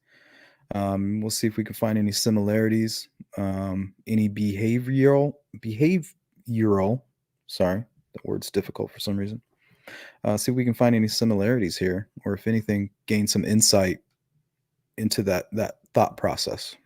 S3: We'll see if we can find any similarities, any behavioral, sorry, that word's difficult for some reason. See if we can find any similarities here, or if anything, gain some insight into that thought process.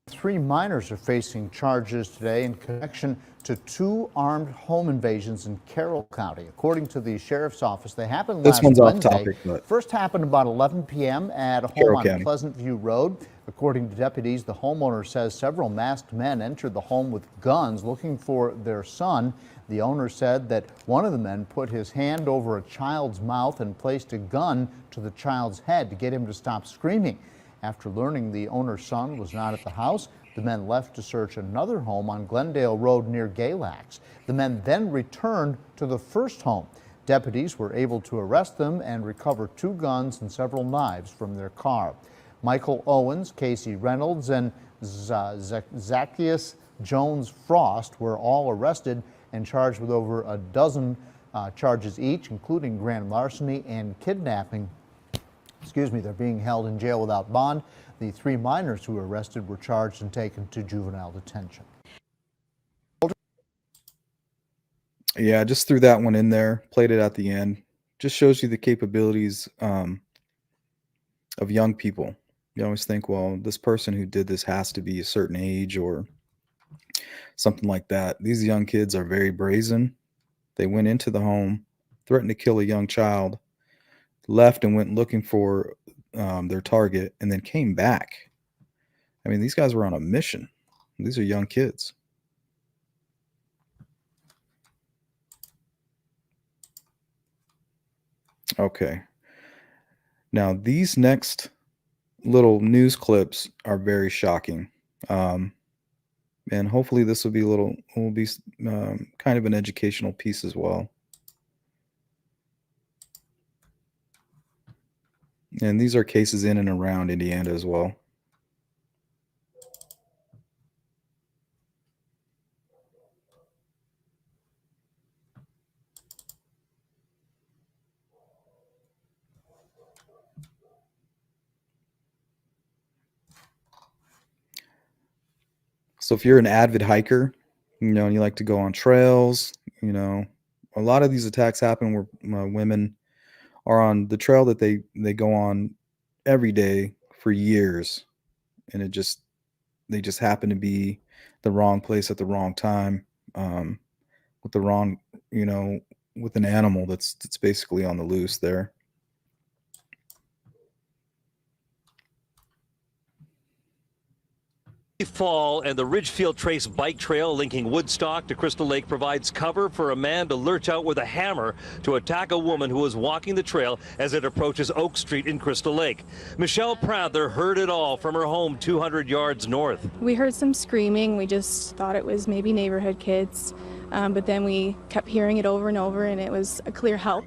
S21: 3 minors are facing charges today in connection to 2 armed home invasions in Carroll County. According to the sheriff's office, they happened last Wednesday.
S3: Off topic, but
S21: first happened about 11 p.m. at a home
S3: Carroll
S21: on
S3: County.
S21: Pleasant View Road. According to deputies, the homeowner says several masked men entered the home with guns looking for their son. The owner said that one of the men put his hand over a child's mouth and placed a gun to the child's head to get him to stop screaming. After learning the owner's son was not at the house, the men left to search another home on Glendale Road near Galax. The men then returned to the first home. Deputies were able to arrest them and recover 2 guns and several knives from their car. Michael Owens, Casey Reynolds, and Zacchaeus Jones Frost were all arrested and charged with over a dozen charges each, including grand larceny and kidnapping. They're being held in jail without bond. The 3 minors who were arrested were charged and taken to juvenile detention.
S3: Yeah, just threw that one in there, played it at the end. Just shows you the capabilities of young people. You always think, well, this person who did this has to be a certain age or something like that. These young kids are very brazen. They went into the home, threatened to kill a young child, left and went looking for their target, and then came back. I mean, these guys were on a mission. These are young kids. Okay. Now, these next little news clips are very shocking. And hopefully this will be kind of an educational piece as well. And these are cases in and around Indiana as well. So if you're an avid hiker, you know, and you like to go on trails, you know, a lot of these attacks happen where women are on the trail that they go on every day for years, and they just happen to be the wrong place at the wrong time, with the wrong, you know, with an animal that's basically on the loose there.
S5: Fall and the Ridgefield Trace bike trail linking Woodstock to Crystal Lake provides cover for a man to lurch out with a hammer to attack a woman who was walking the trail as it approaches Oak Street in Crystal Lake. Michelle Prather heard it all from her home 200 yards north.
S7: We heard some screaming. We just thought it was maybe neighborhood kids, but then we kept hearing it over and over, and it was a clear help.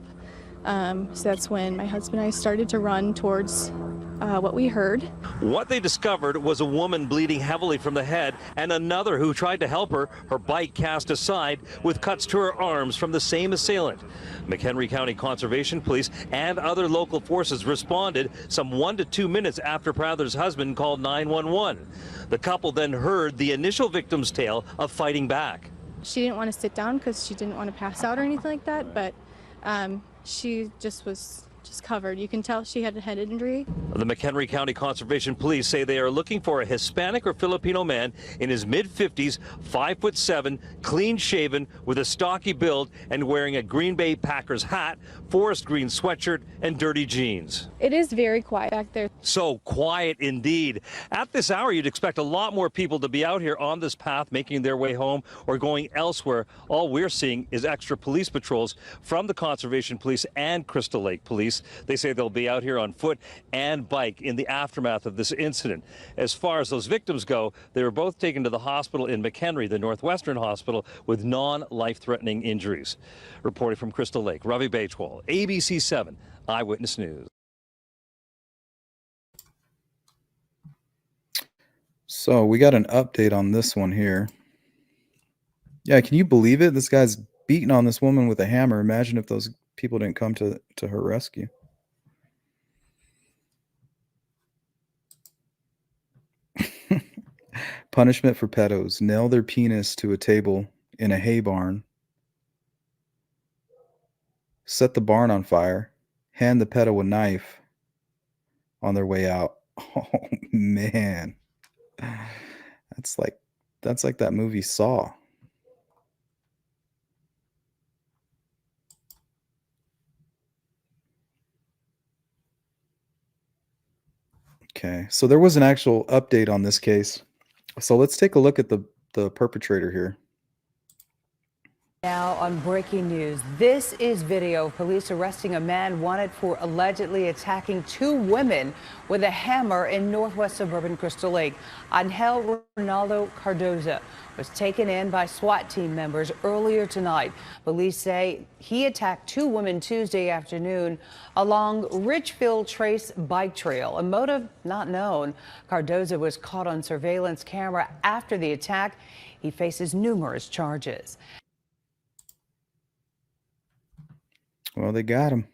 S7: So that's when my husband and I started to run towards what we heard.
S5: What they discovered was a woman bleeding heavily from the head and another who tried to help her, her bike cast aside with cuts to her arms from the same assailant. McHenry County Conservation Police and other local forces responded some 1 to 2 minutes after Prather's husband called 911. The couple then heard the initial victim's tale of fighting back.
S7: She didn't want to sit down because she didn't want to pass out or anything like that, but she just was covered. You can tell she had a head injury.
S5: The McHenry County Conservation Police say they are looking for a Hispanic or Filipino man in his mid-50s, 5'7", clean-shaven, with a stocky build and wearing a Green Bay Packers hat, forest green sweatshirt, and dirty jeans.
S7: It is very quiet back there.
S5: So quiet indeed. At this hour, you'd expect a lot more people to be out here on this path, making their way home or going elsewhere. All we're seeing is extra police patrols from the Conservation Police and Crystal Lake Police. They say they'll be out here on foot and bike in the aftermath of this incident. As far as those victims go, they were both taken to the hospital in McHenry, the Northwestern Hospital, with non-life-threatening injuries. Reporting from Crystal Lake, Ravi Bajwal, ABC 7 Eyewitness News.
S3: So we got an update on this one here. Yeah, can you believe it? This guy's beating on this woman with a hammer. Imagine if those people didn't come to her rescue. Punishment for pedos. Nail their penis to a table in a hay barn. Set the barn on fire. Hand the pedo a knife on their way out. Oh, man. That's like that movie Saw. Okay, so there was an actual update on this case. So let's take a look at the perpetrator here.
S8: Now on breaking news, this is video of police arresting a man wanted for allegedly attacking 2 women with a hammer in northwest suburban Crystal Lake. Angel Ronaldo Cardoza was taken in by SWAT team members earlier tonight. Police say he attacked 2 women Tuesday afternoon along Ridgefield Trace bike trail. A motive not known. Cardoza was caught on surveillance camera after the attack. He faces numerous charges.
S3: Well, they got him.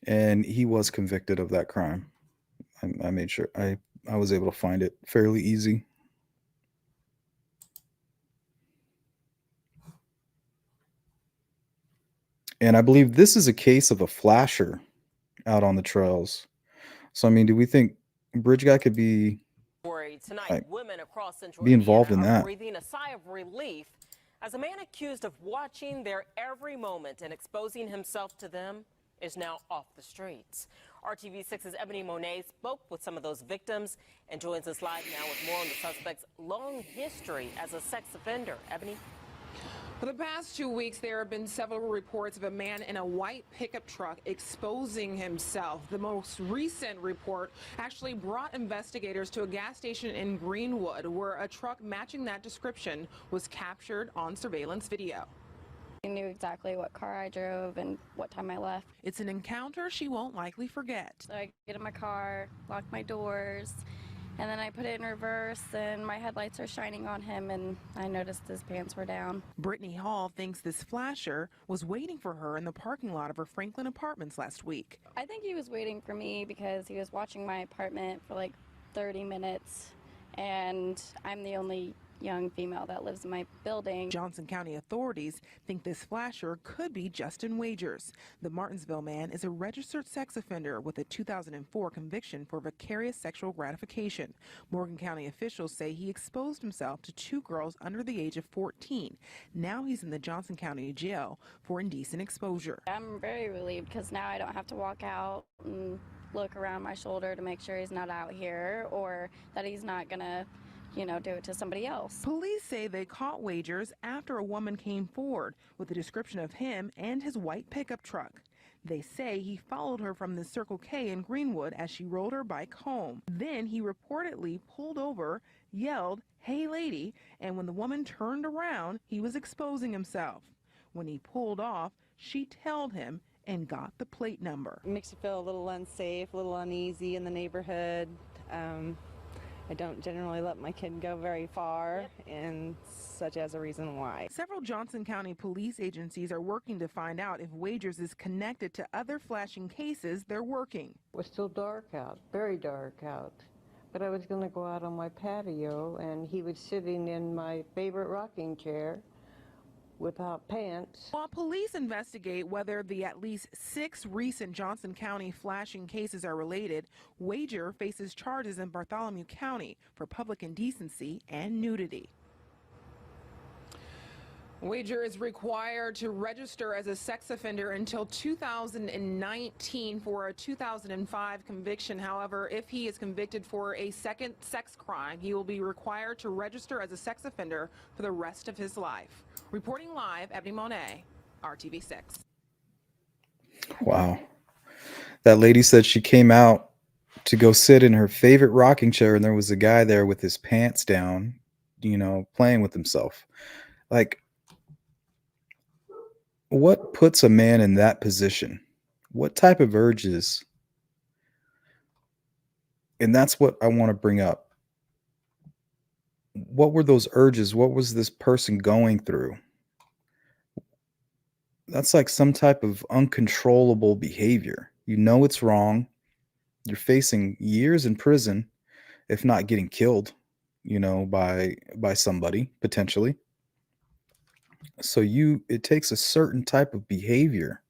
S3: And he was convicted of that crime. I made sure I was able to find it fairly easy. And I believe this is a case of a flasher out on the trails. So, I mean, do we think Bridge Guy could be
S9: Tonight, women across Central
S3: be involved in
S9: Indiana are
S3: that?
S9: breathing a sigh of relief as a man accused of watching their every moment and exposing himself to them is now off the streets. RTV6's Ebony Monet spoke with some of those victims and joins us live now with more on the suspect's long history as a sex offender. Ebony?
S12: For the past 2 weeks, there have been several reports of a man in a white pickup truck exposing himself. The most recent report actually brought investigators to a gas station in Greenwood, where a truck matching that description was captured on surveillance video.
S7: I knew exactly what car I drove and what time I left.
S12: It's an encounter she won't likely forget.
S7: So I get in my car, lock my doors, and then I put it in reverse, and my headlights are shining on him, and I noticed his pants were down.
S12: Brittany Hall thinks this flasher was waiting for her in the parking lot of her Franklin apartments last week.
S7: I think he was waiting for me because he was watching my apartment for like 30 minutes, and I'm the only young female that lives in my building.
S12: Johnson County authorities think this flasher could be Justin Wagers. The Martinsville man is a registered sex offender with a 2004 conviction for vicarious sexual gratification. Morgan County officials say he exposed himself to 2 girls under the age of 14. Now he's in the Johnson County jail for indecent exposure.
S7: I'm very relieved because now I don't have to walk out and look around my shoulder to make sure he's not out here or that he's not gonna do it to somebody else.
S12: Police say they caught Wagers after a woman came forward with a description of him and his white pickup truck. They say he followed her from the Circle K in Greenwood as she rode her bike home. Then he reportedly pulled over, yelled, "Hey lady," and when the woman turned around, he was exposing himself. When he pulled off, she tailed him and got the plate number.
S16: It makes you feel a little unsafe, a little uneasy in the neighborhood. I don't generally let my kid go very far, and such as a reason why.
S12: Several Johnson County police agencies are working to find out if Wagers is connected to other flashing cases they're working.
S17: It was still dark out, very dark out. But I was going to go out on my patio, and he was sitting in my favorite rocking chair without pants.
S12: While police investigate whether the at least 6 recent Johnson County flashing cases are related, Wager faces charges in Bartholomew County for public indecency and nudity. Wager is required to register as a sex offender until 2019 for a 2005 conviction. However, if he is convicted for a second sex crime, he will be required to register as a sex offender for the rest of his life. Reporting live, Ebony Monet, RTV6.
S3: Wow. That lady said she came out to go sit in her favorite rocking chair, and there was a guy there with his pants down, you know, playing with himself. Like, what puts a man in that position? What type of urges? And that's what I want to bring up. What were those urges? What was this person going through? That's like some type of uncontrollable behavior. You know it's wrong. You're facing years in prison, if not getting killed, you know, by somebody potentially. So it takes a certain type of behavior.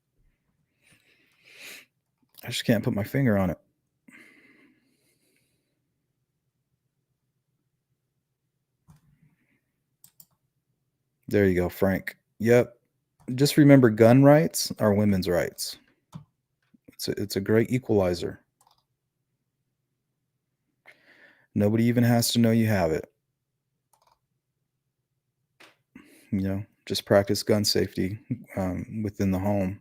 S3: I just can't put my finger on it. There you go, Frank. Yep. Just remember, gun rights are women's rights. It's a great equalizer. Nobody even has to know you have it. You know, just practice gun safety within the home.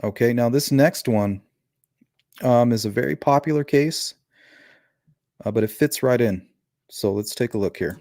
S3: Okay, now this next one is a very popular case, but it fits right in. So let's take a look here.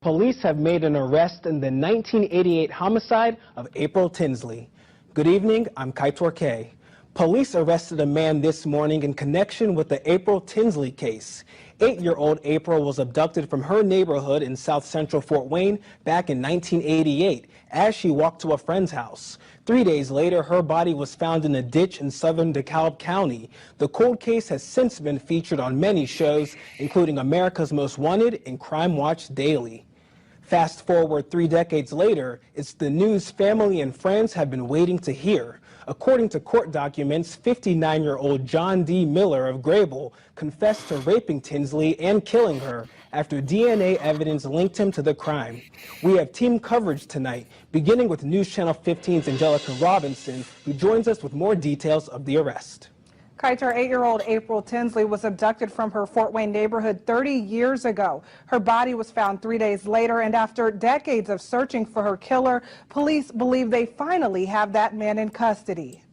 S19: Police have made an arrest in the 1988 homicide of April Tinsley. Good evening, I'm Kaitor K. Police arrested a man this morning in connection with the April Tinsley case. 8-year-old April was abducted from her neighborhood in South Central Fort Wayne back in 1988 as she walked to a friend's house. 3 days later, her body was found in a ditch in southern DeKalb County. The cold case has since been featured on many shows, including America's Most Wanted and Crime Watch Daily. Fast forward 3 decades later, it's the news family and friends have been waiting to hear. According to court documents, 59-year-old John D. Miller of Grable confessed to raping Tinsley and killing her after DNA evidence linked him to the crime. We have team coverage tonight, beginning with News Channel 15's Angelica Robinson, who joins us with more details of the arrest.
S20: Kaitor, 8-year-old April Tinsley was abducted from her Fort Wayne neighborhood 30 years ago. Her body was found 3 days later, and after decades of searching for her killer, police believe they finally have that man in custody.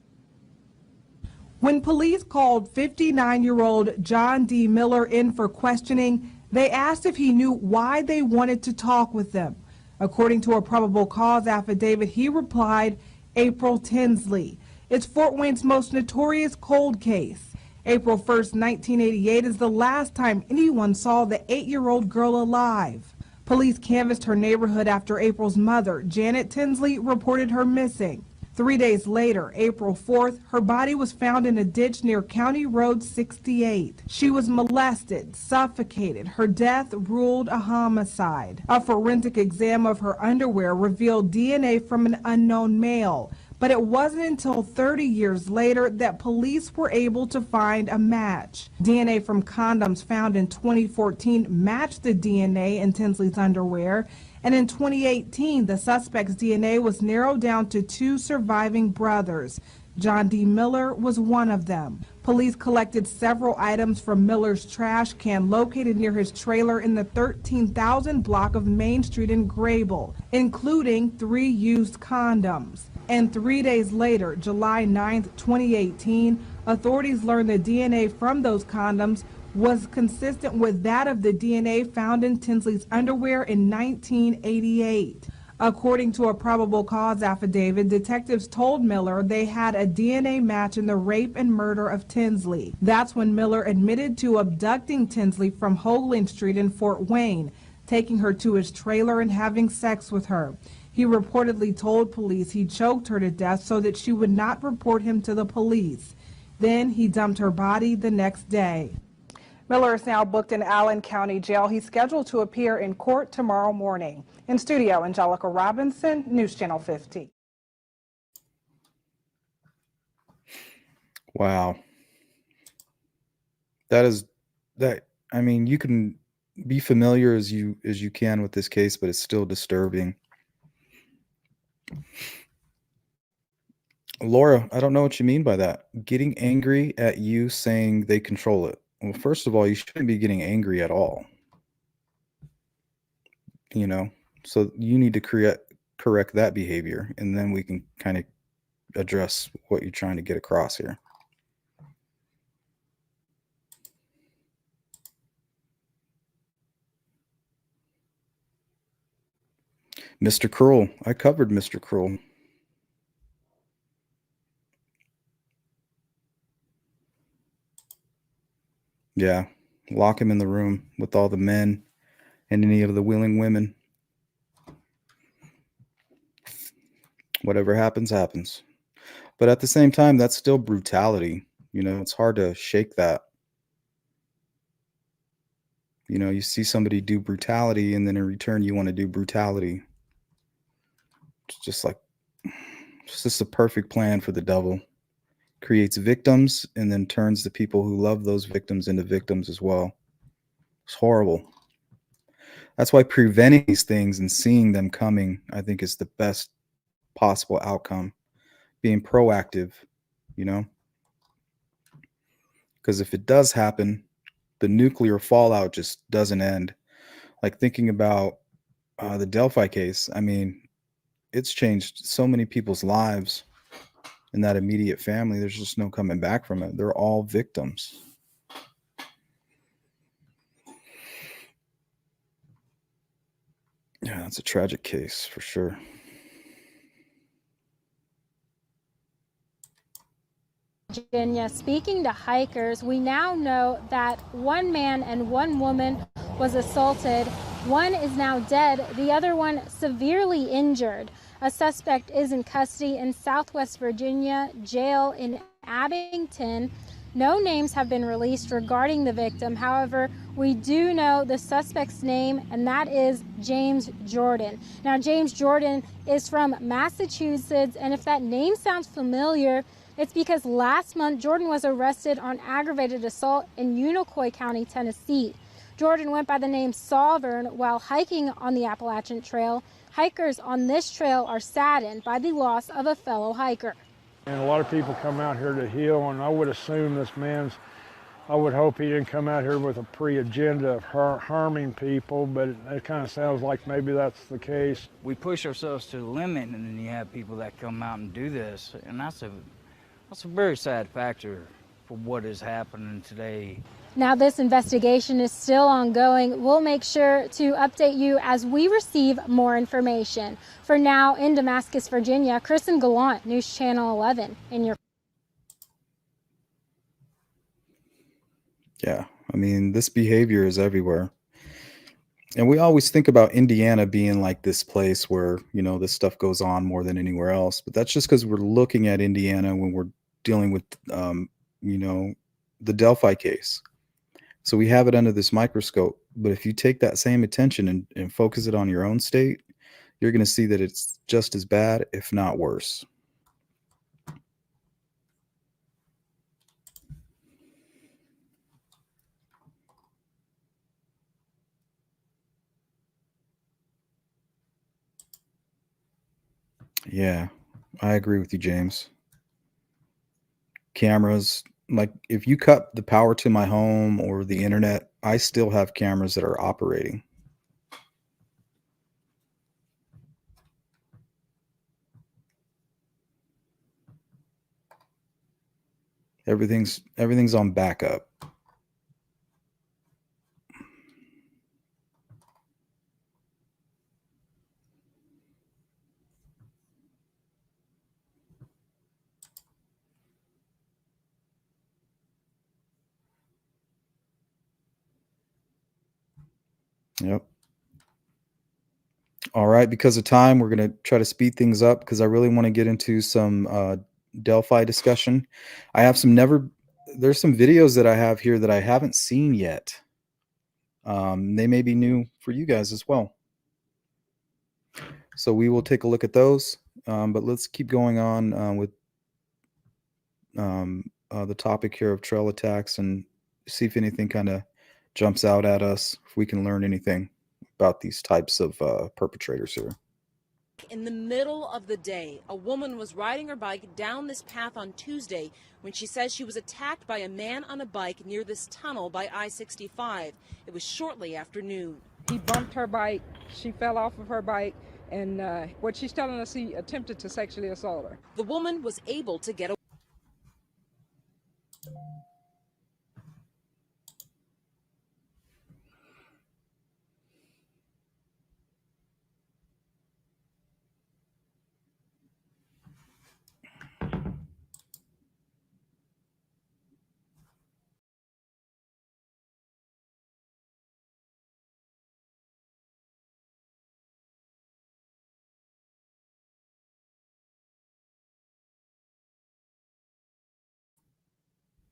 S20: When police called 59-year-old John D. Miller in for questioning, they asked if he knew why they wanted to talk with them. According to a probable cause affidavit, he replied, April Tinsley. It's Fort Wayne's most notorious cold case. April 1st, 1988 is the last time anyone saw the 8-year-old girl alive. Police canvassed her neighborhood after April's mother, Janet Tinsley, reported her missing. 3 days later, April 4th, her body was found in a ditch near County Road 68. She was molested, suffocated. Her death ruled a homicide. A forensic exam of her underwear revealed DNA from an unknown male. But it wasn't until 30 years later that police were able to find a match. DNA from condoms found in 2014 matched the DNA in Tinsley's underwear. And in 2018, the suspect's DNA was narrowed down to 2 surviving brothers. John D. Miller was one of them. Police collected several items from Miller's trash can located near his trailer in the 13,000 block of Main Street in Grable, including 3 used condoms. And 3 days later, July 9th, 2018, authorities learned the DNA from those condoms was consistent with that of the DNA found in Tinsley's underwear in 1988. According to a probable cause affidavit, detectives told Miller they had a DNA match in the rape and murder of Tinsley. That's when Miller admitted to abducting Tinsley from Hoagland Street in Fort Wayne, taking her to his trailer and having sex with her. He reportedly told police he choked her to death so that she would not report him to the police. Then he dumped her body the next day. Miller is now booked in Allen County Jail. He's scheduled to appear in court tomorrow morning. In studio, Angelica Robinson, News Channel 15.
S3: Wow. I mean, you can be familiar as you can with this case, but it's still disturbing. Laura, I don't know what you mean by that. Getting angry at you saying they control it. Well, first of all, you shouldn't be getting angry at all. You know, so you need to correct that behavior, and then we can kind of address what you're trying to get across here. Mr. Cruel. I covered Mr. Cruel. Yeah, lock him in the room with all the men and any of the willing women. Whatever happens, happens. But at the same time, that's still brutality. You know, it's hard to shake that. You know, you see somebody do brutality, and then in return, you want to do brutality. It's just like, it's just a perfect plan for the devil. Creates victims and then turns the people who love those victims into victims as well. It's horrible. That's why preventing these things and seeing them coming, I think, is the best possible outcome. Being proactive, you know? Because if it does happen, the nuclear fallout just doesn't end. Like thinking about the Delphi case, I mean, it's changed so many people's lives in that immediate family. There's just no coming back from it. They're all victims. Yeah, that's a tragic case for sure.
S1: Virginia, speaking to hikers, we now know that one man and one woman was assaulted. One is now dead, the other one severely injured. A suspect is in custody in Southwest Virginia jail in Abington. No names have been released regarding the victim. However, we do know the suspect's name, and that is James Jordan. Now, James Jordan is from Massachusetts, and if that name sounds familiar, it's because last month Jordan was arrested on aggravated assault in Unicoi County, Tennessee. Jordan went by the name Sovereign while hiking on the Appalachian Trail. Hikers on this trail are saddened by the loss of a fellow hiker.
S6: And a lot of people come out here to heal, and I would assume I would hope he didn't come out here with a pre-agenda of harming people, but it kind of sounds like maybe that's the case.
S11: We push ourselves to the limit, and then you have people that come out and do this, and that's a very sad factor for what is happening today.
S1: Now, this investigation is still ongoing. We'll make sure to update you as we receive more information. For now, in Damascus, Virginia, Kristen Gallant, News Channel 11, in your.
S3: Yeah, I mean, this behavior is everywhere. And we always think about Indiana being like this place where, you know, this stuff goes on more than anywhere else. But that's just because we're looking at Indiana when we're dealing with, you know, the Delphi case. So we have it under this microscope. But if you take that same attention and focus it on your own state, you're going to see that it's just as bad, if not worse. Yeah, I agree with you, James. Cameras, like if you cut the power to my home or the internet, I still have cameras that are operating. Everything's on backup. Yep. All right, because of time, we're going to try to speed things up because I really want to get into some Delphi discussion. I have there's some videos that I have here that I haven't seen yet. They may be new for you guys as well. So we will take a look at those, but let's keep going on with the topic here of trail attacks and see if anything kind of jumps out at us, if we can learn anything about these types of perpetrators here.
S2: In the middle of the day, a woman was riding her bike down this path on Tuesday when she says she was attacked by a man on a bike near this tunnel by I-65. It was shortly after noon.
S4: He bumped her bike, she fell off of her bike, and what she's telling us, he attempted to sexually assault her.
S2: The woman was able to get away.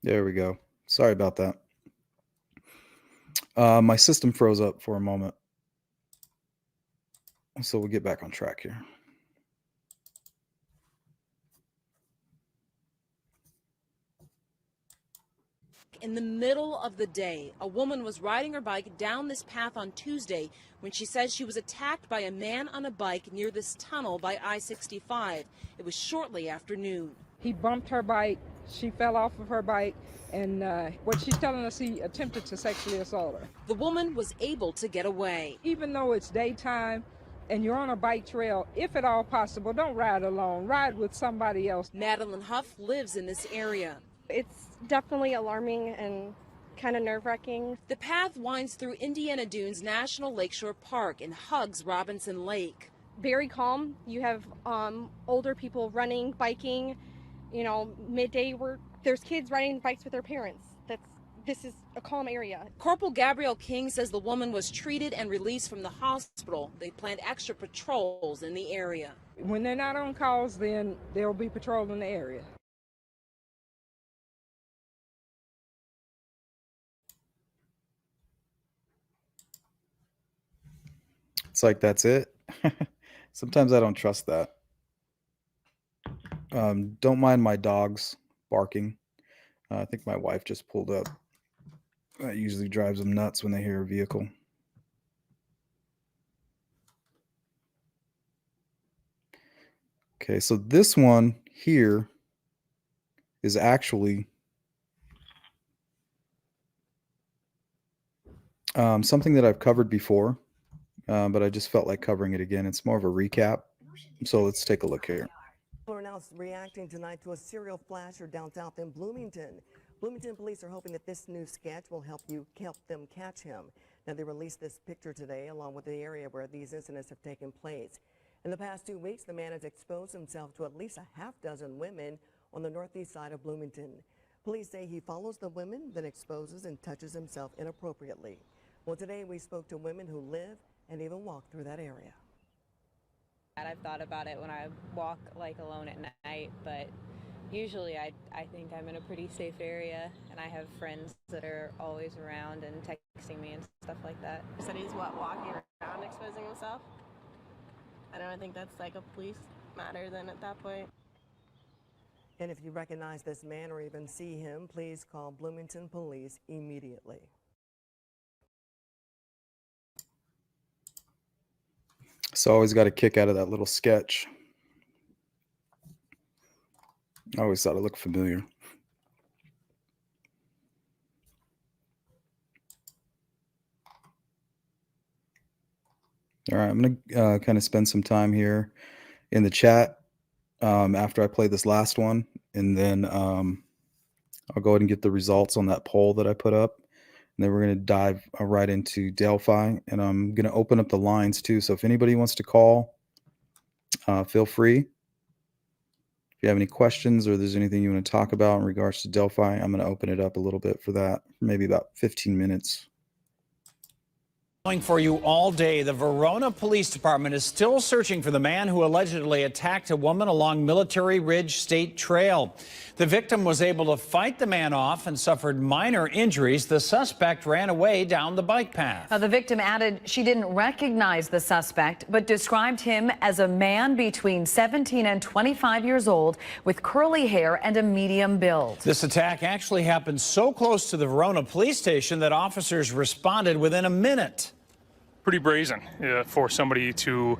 S3: There we go. Sorry about that. My system froze up for a moment. So we'll get back on track here.
S2: In the middle of the day, a woman was riding her bike down this path on Tuesday when she says she was attacked by a man on a bike near this tunnel by I-65. It was shortly after noon.
S4: He bumped her bike, she fell off of her bike, and what she's telling us, he attempted to sexually assault her.
S2: The woman was able to get away.
S4: Even though it's daytime and you're on a bike trail, if at all possible, don't ride alone, ride with somebody else.
S2: Madeline Huff lives in this area.
S13: It's definitely alarming and kind of nerve-wracking.
S2: The path winds through Indiana Dunes National Lakeshore Park and hugs Robinson Lake.
S13: Very calm. You have older people running, biking, you know, midday where there's kids riding bikes with their parents. This is a calm area.
S2: Corporal Gabrielle King says the woman was treated and released from the hospital. They planned extra patrols in the area.
S4: When they're not on calls, then they'll be patrolling the area.
S3: It's like, that's it. Sometimes I don't trust that. Don't mind my dogs barking. I think my wife just pulled up. That usually drives them nuts when they hear a vehicle. Okay, so this one here is actually something that I've covered before, but I just felt like covering it again. It's more of a recap. So let's take a look here.
S22: People are now reacting tonight to a serial flasher down south in Bloomington. Bloomington police are hoping that this new sketch will help them catch him. Now, they released this picture today along with the area where these incidents have taken place. In the past 2 weeks, the man has exposed himself to at least a half dozen women on the northeast side of Bloomington. Police say he follows the women, then exposes and touches himself inappropriately. Well, today we spoke to women who live and even walk through that area.
S23: I've thought about it when I walk like alone at night, but usually I think I'm in a pretty safe area, and I have friends that are always around and texting me and stuff like that.
S9: He said he's walking around exposing himself. I don't think that's like a police matter then at that point.
S22: And if you recognize this man or even see him, please call Bloomington Police immediately.
S3: So I always got a kick out of that little sketch. I always thought it looked familiar. All right, I'm going to kind of spend some time here in the chat after I play this last one, and then I'll go ahead and get the results on that poll that I put up. And then we're going to dive right into Delphi, and I'm going to open up the lines too. So if anybody wants to call, feel free. If you have any questions or there's anything you want to talk about in regards to Delphi, I'm going to open it up a little bit for that, maybe about 15 minutes.
S10: For you all day, the Verona Police Department is still searching for the man who allegedly attacked a woman along Military Ridge State Trail. The victim was able to fight the man off and suffered minor injuries. The suspect ran away down the bike path.
S14: The victim added she didn't recognize the suspect, but described him as a man between 17 and 25 years old with curly hair and a medium build.
S10: This attack actually happened so close to the Verona police station that officers responded within a minute.
S15: Pretty brazen for somebody to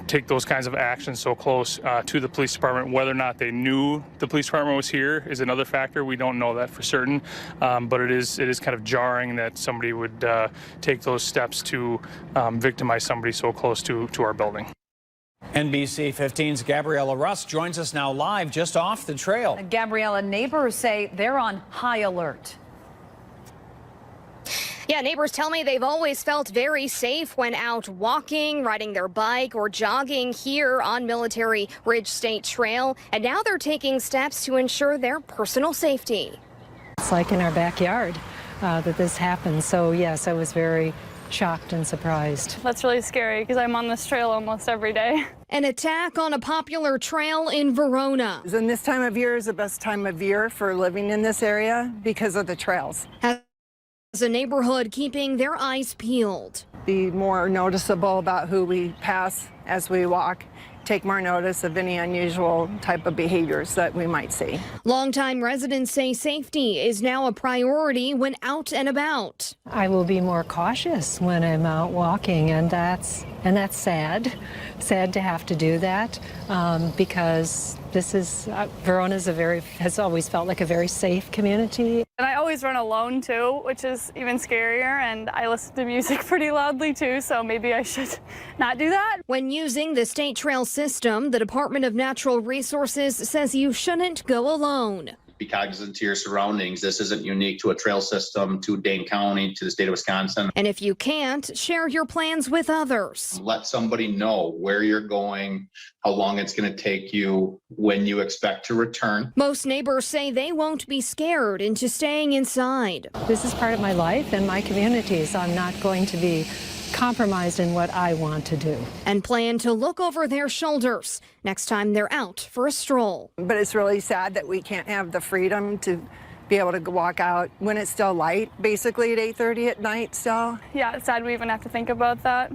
S15: take those kinds of actions so close to the police department. Whether or not they knew the police department was here is another factor. We don't know that for certain, but it is kind of jarring that somebody would take those steps to victimize somebody so close to our building.
S10: NBC 15's Gabriella Russ joins us now live just off the trail.
S14: Gabriella, neighbors say they're on high alert.
S24: Yeah, neighbors tell me they've always felt very safe when out walking, riding their bike, or jogging here on Military Ridge State Trail. And now they're taking steps to ensure their personal safety.
S25: It's like in our backyard that this happened. So, yes, I was very shocked and surprised.
S26: That's really scary because I'm on this trail almost every day.
S24: An attack on a popular trail in Verona.
S27: And this time of year is the best time of year for living in this area because of the trails.
S24: As a neighborhood keeping their eyes peeled.
S27: Be more noticeable about who we pass as we walk. Take more notice of any unusual type of behaviors that we might see.
S24: Longtime residents say safety is now a priority when out and about.
S25: I will be more cautious when I'm out walking, and that's sad. Sad to have to do that because this is Verona's has always felt like a very safe community.
S26: And I always run alone too, which is even scarier, and I listen to music pretty loudly too, so maybe I should not do that.
S24: When using the state trail system, the Department of Natural Resources says you shouldn't go alone.
S28: Be cognizant to your surroundings. This isn't unique to a trail system, to Dane County, to the state of Wisconsin.
S24: And if you can't, share your plans with others.
S28: Let somebody know where you're going, how long it's going to take you, when you expect to return.
S24: Most neighbors say they won't be scared into staying inside.
S25: This is part of my life and my community, so I'm not going to be compromised in what I want to do.
S24: And plan to look over their shoulders next time they're out for a stroll.
S27: But it's really sad that we can't have the freedom to be able to walk out when it's still light, basically at 8:30 at night still.
S26: Yeah, it's sad we even have to think about that.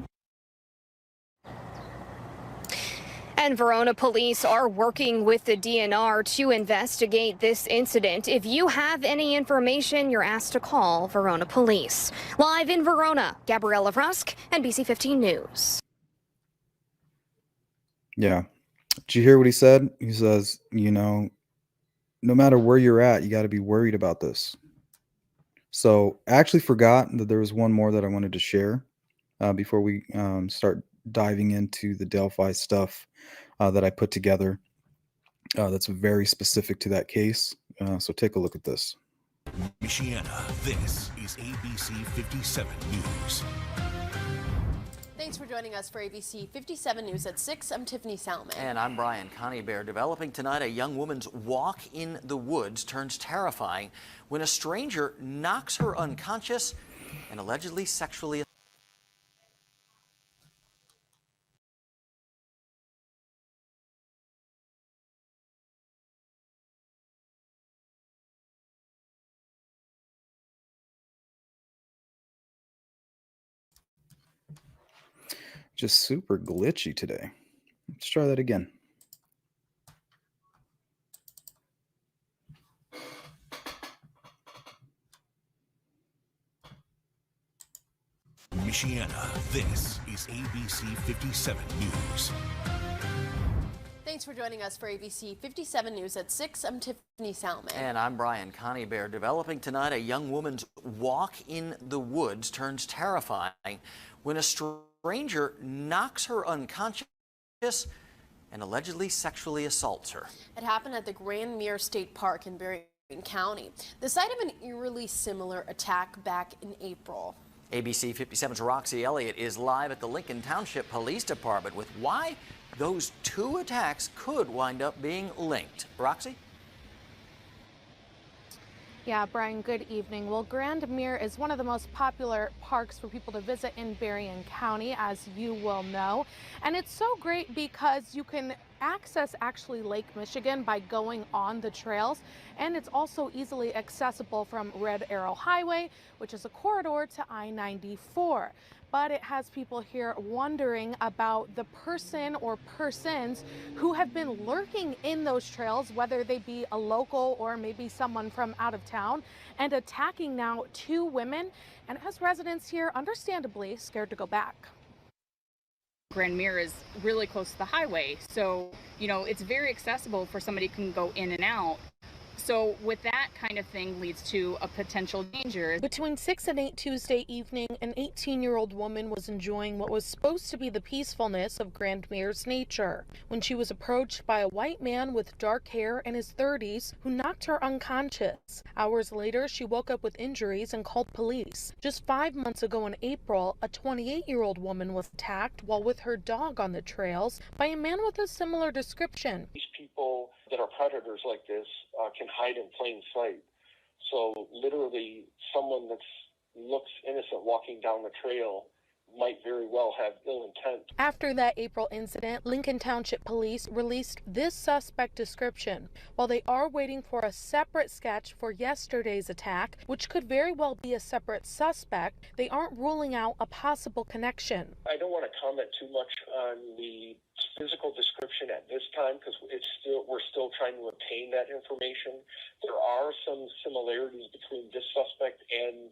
S24: And Verona police are working with the DNR to investigate this incident. If you have any information, you're asked to call Verona Police. Live in Verona, Gabriella Rusk, NBC 15 News.
S3: Yeah. Did you hear what he said? He says, no matter where you're at, you got to be worried about this. So I actually forgot that there was one more that I wanted to share before we start diving into the Delphi stuff that I put together that's very specific to that case. So take a look at this.
S29: Michiana, this is ABC 57 News.
S30: Thanks for joining us for ABC 57 News at 6. I'm Tiffany Salmon.
S31: And I'm Brian Coneybear. Developing tonight, a young woman's walk in the woods turns terrifying when a stranger knocks her unconscious and allegedly sexually
S3: Just super glitchy today. Let's try that again.
S29: Michiana, this is ABC 57 News.
S30: Thanks for joining us for ABC 57 News at 6. I'm Tiffany Salmon.
S31: And I'm Brian Coneybear. Developing tonight, a young woman's walk in the woods turns terrifying when a stranger knocks her unconscious and allegedly sexually assaults her.
S30: It happened at the Grand Mere State Park in Berrien County, the site of an eerily similar attack back in April.
S31: ABC 57's Roxy Elliott is live at the Lincoln Township Police Department with why those two attacks could wind up being linked. Roxy?
S30: Yeah, Brian, good evening. Well, Grand Mere is one of the most popular parks for people to visit in Berrien County, as you will know. And it's so great because you can access actually Lake Michigan by going on the trails. And it's also easily accessible from Red Arrow Highway, which is a corridor to I-94. But it has people here wondering about the person or persons who have been lurking in those trails, whether they be a local or maybe someone from out of town, and attacking now 2 women, and has residents here understandably scared to go back.
S5: Grand Mere is really close to the highway, so it's very accessible for somebody who can go in and out. So with that kind of thing leads to a potential danger.
S30: Between 6 and 8 Tuesday evening, an 18-year-old woman was enjoying what was supposed to be the peacefulness of Grand Mere's nature when she was approached by a white man with dark hair in his 30s who knocked her unconscious. Hours later, she woke up with injuries and called police. Just 5 months ago in April, a 28-year-old woman was attacked while with her dog on the trails by a man with a similar description.
S6: These people that are predators like this can hide in plain sight. So literally someone that looks innocent walking down the trail might very well have ill intent.
S30: After that April incident, Lincoln Township Police released this suspect description. While they are waiting for a separate sketch for yesterday's attack, which could very well be a separate suspect, they aren't ruling out a possible connection.
S6: I don't want to comment too much on the physical description at this time because we're still trying to obtain that information. There are some similarities between this suspect and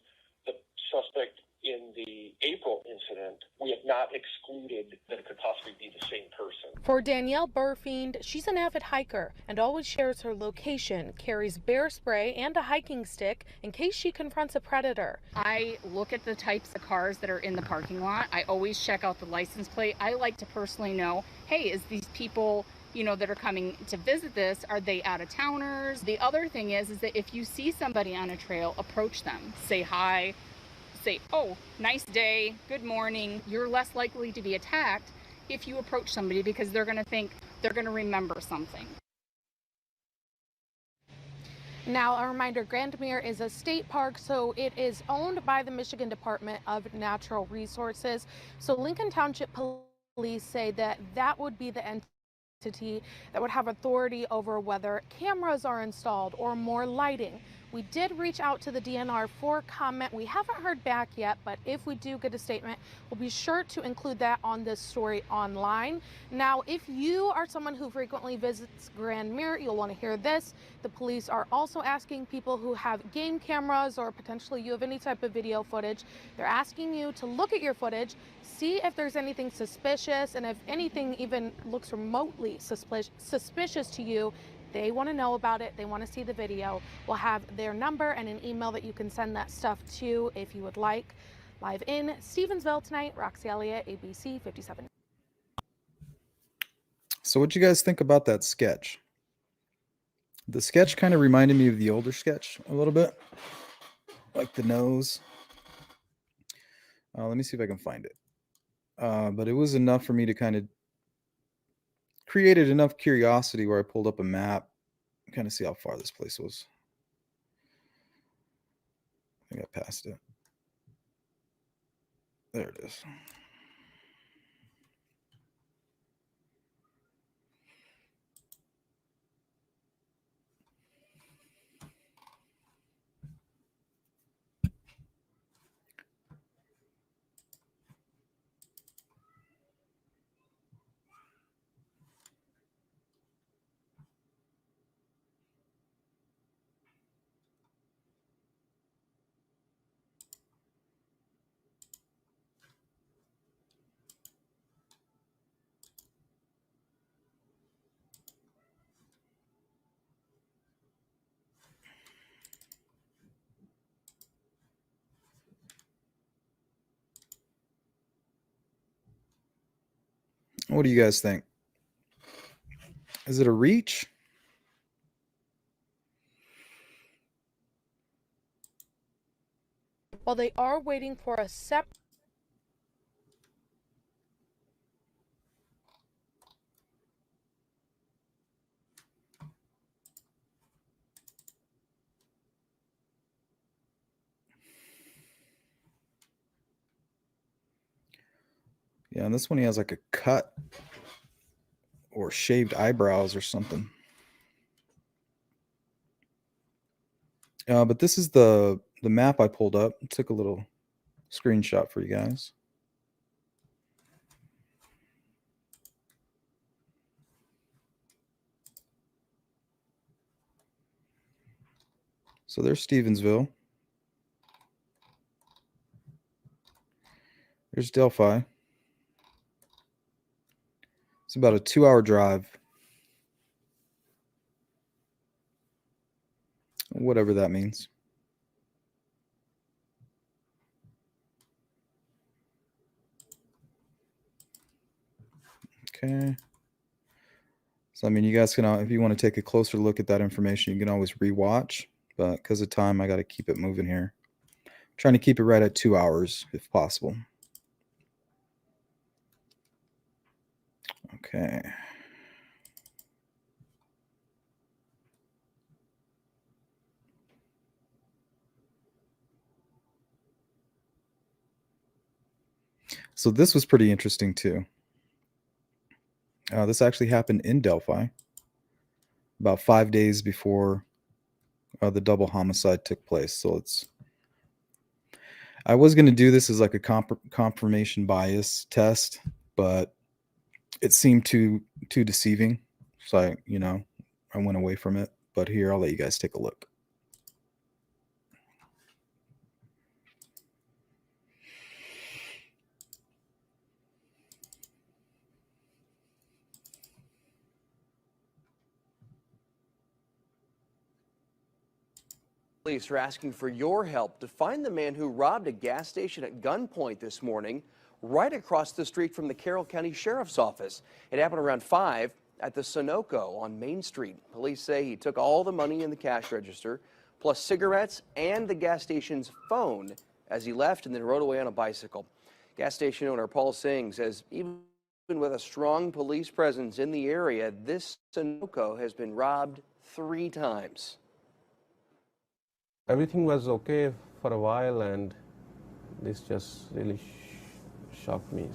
S6: the suspect in the April incident. We have not excluded that it could possibly be the same person.
S30: For Danielle Burfiend, she's an avid hiker and always shares her location, carries bear spray and a hiking stick in case she confronts a predator.
S5: I look at the types of cars that are in the parking lot. I always check out the license plate. I like to personally know, hey, is these people that are coming to visit this, are they out of towners? The other thing is that if you see somebody on a trail, approach them, say hi, say, oh, nice day, good morning. You're less likely to be attacked if you approach somebody because they're going to think they're going to remember something.
S30: Now, a reminder, Grand Mere is a state park, so it is owned by the Michigan Department of Natural Resources. So Lincoln Township Police say that would be the entity that would have authority over whether cameras are installed or more lighting. We did reach out to the DNR for comment. We haven't heard back yet, but if we do get a statement, we'll be sure to include that on this story online. Now, if you are someone who frequently visits Grand Mere, you'll want to hear this. The police are also asking people who have game cameras or potentially you have any type of video footage. They're asking you to look at your footage, see if there's anything suspicious, and if anything even looks remotely suspicious to you, they want to know about it. They want to see the video. We'll have their number and an email that you can send that stuff to if you would like. Live in Stevensville tonight, Roxy Elliott, ABC 57.
S3: So what you guys think about that sketch? The sketch kind of reminded me of the older sketch a little bit, like the nose. Let me see if I can find it. But it was enough for me to kind of created enough curiosity where I pulled up a map, kind of see how far this place was. I think I passed it. There it is. What do you guys think? Is it a reach?
S30: While they are waiting for a separate
S3: Yeah, and this one he has like a cut or shaved eyebrows or something. But this is the map I pulled up. I took a little screenshot for you guys. So there's Stevensville. There's Delphi. It's about a 2-hour drive. Whatever that means. Okay. So, I mean, you guys can, if you want to take a closer look at that information, you can always rewatch. But because of time, I got to keep it moving here. I'm trying to keep it right at 2 hours if possible. Okay. So this was pretty interesting too. This actually happened in Delphi about 5 days before the double homicide took place. So I was going to do this as like a confirmation bias test, but it seemed too deceiving. So I went away from it. But here, I'll let you guys take a look.
S1: Police are asking for your help to find the man who robbed a gas station at gunpoint this morning, right across the street from the Carroll County Sheriff's Office. It happened around 5 at the Sunoco on Main Street. Police say he took all the money in the cash register, plus cigarettes and the gas station's phone as he left and then rode away on a bicycle. Gas station owner Paul Singh says even with a strong police presence in the area, this Sunoco has been robbed 3 times.
S7: Everything was okay for a while, and this just really shocked me.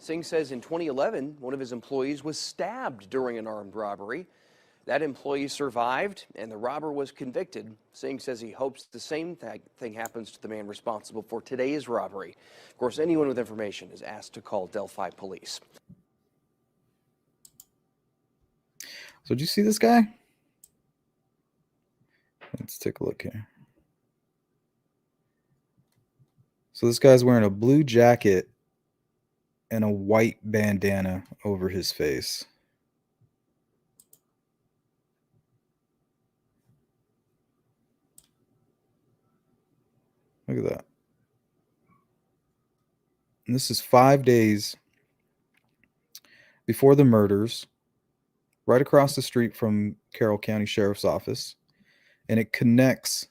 S1: Singh says in 2011, one of his employees was stabbed during an armed robbery. That employee survived, and the robber was convicted. Singh says he hopes the same thing happens to the man responsible for today's robbery. Of course, anyone with information is asked to call Delphi police.
S3: So did you see this guy? Let's take a look here. So this guy's wearing a blue jacket and a white bandana over his face. Look at that. And this is 5 days before the murders, right across the street from Carroll County Sheriff's Office. And it connects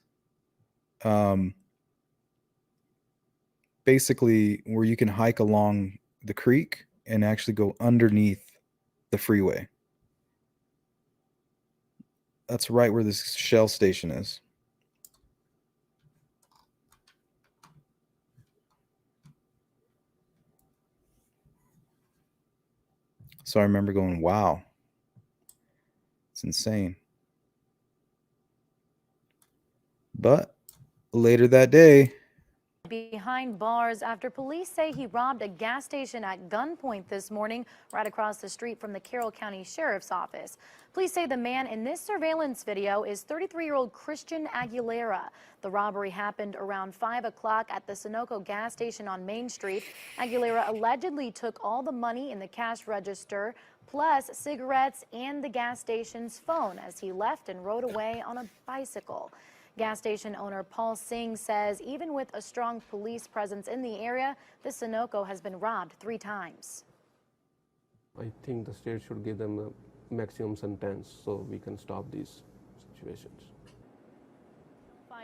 S3: basically where you can hike along the creek and actually go underneath the freeway. That's right where this Shell station is. So I remember going, wow, it's insane. But later that day,
S8: behind bars after police say he robbed a gas station at gunpoint this morning right across the street from the Carroll County Sheriff's Office. Police say the man in this surveillance video is 33-year-old Christian Aguilera. The robbery happened around 5 o'clock at the Sunoco gas station on Main Street. Aguilera allegedly took all the money in the cash register, plus cigarettes and the gas station's phone as he left and rode away on a bicycle. Gas station owner Paul Singh says even with a strong police presence in the area, the Sunoco has been robbed 3 times.
S7: I think the state should give them a maximum sentence so we can stop these situations.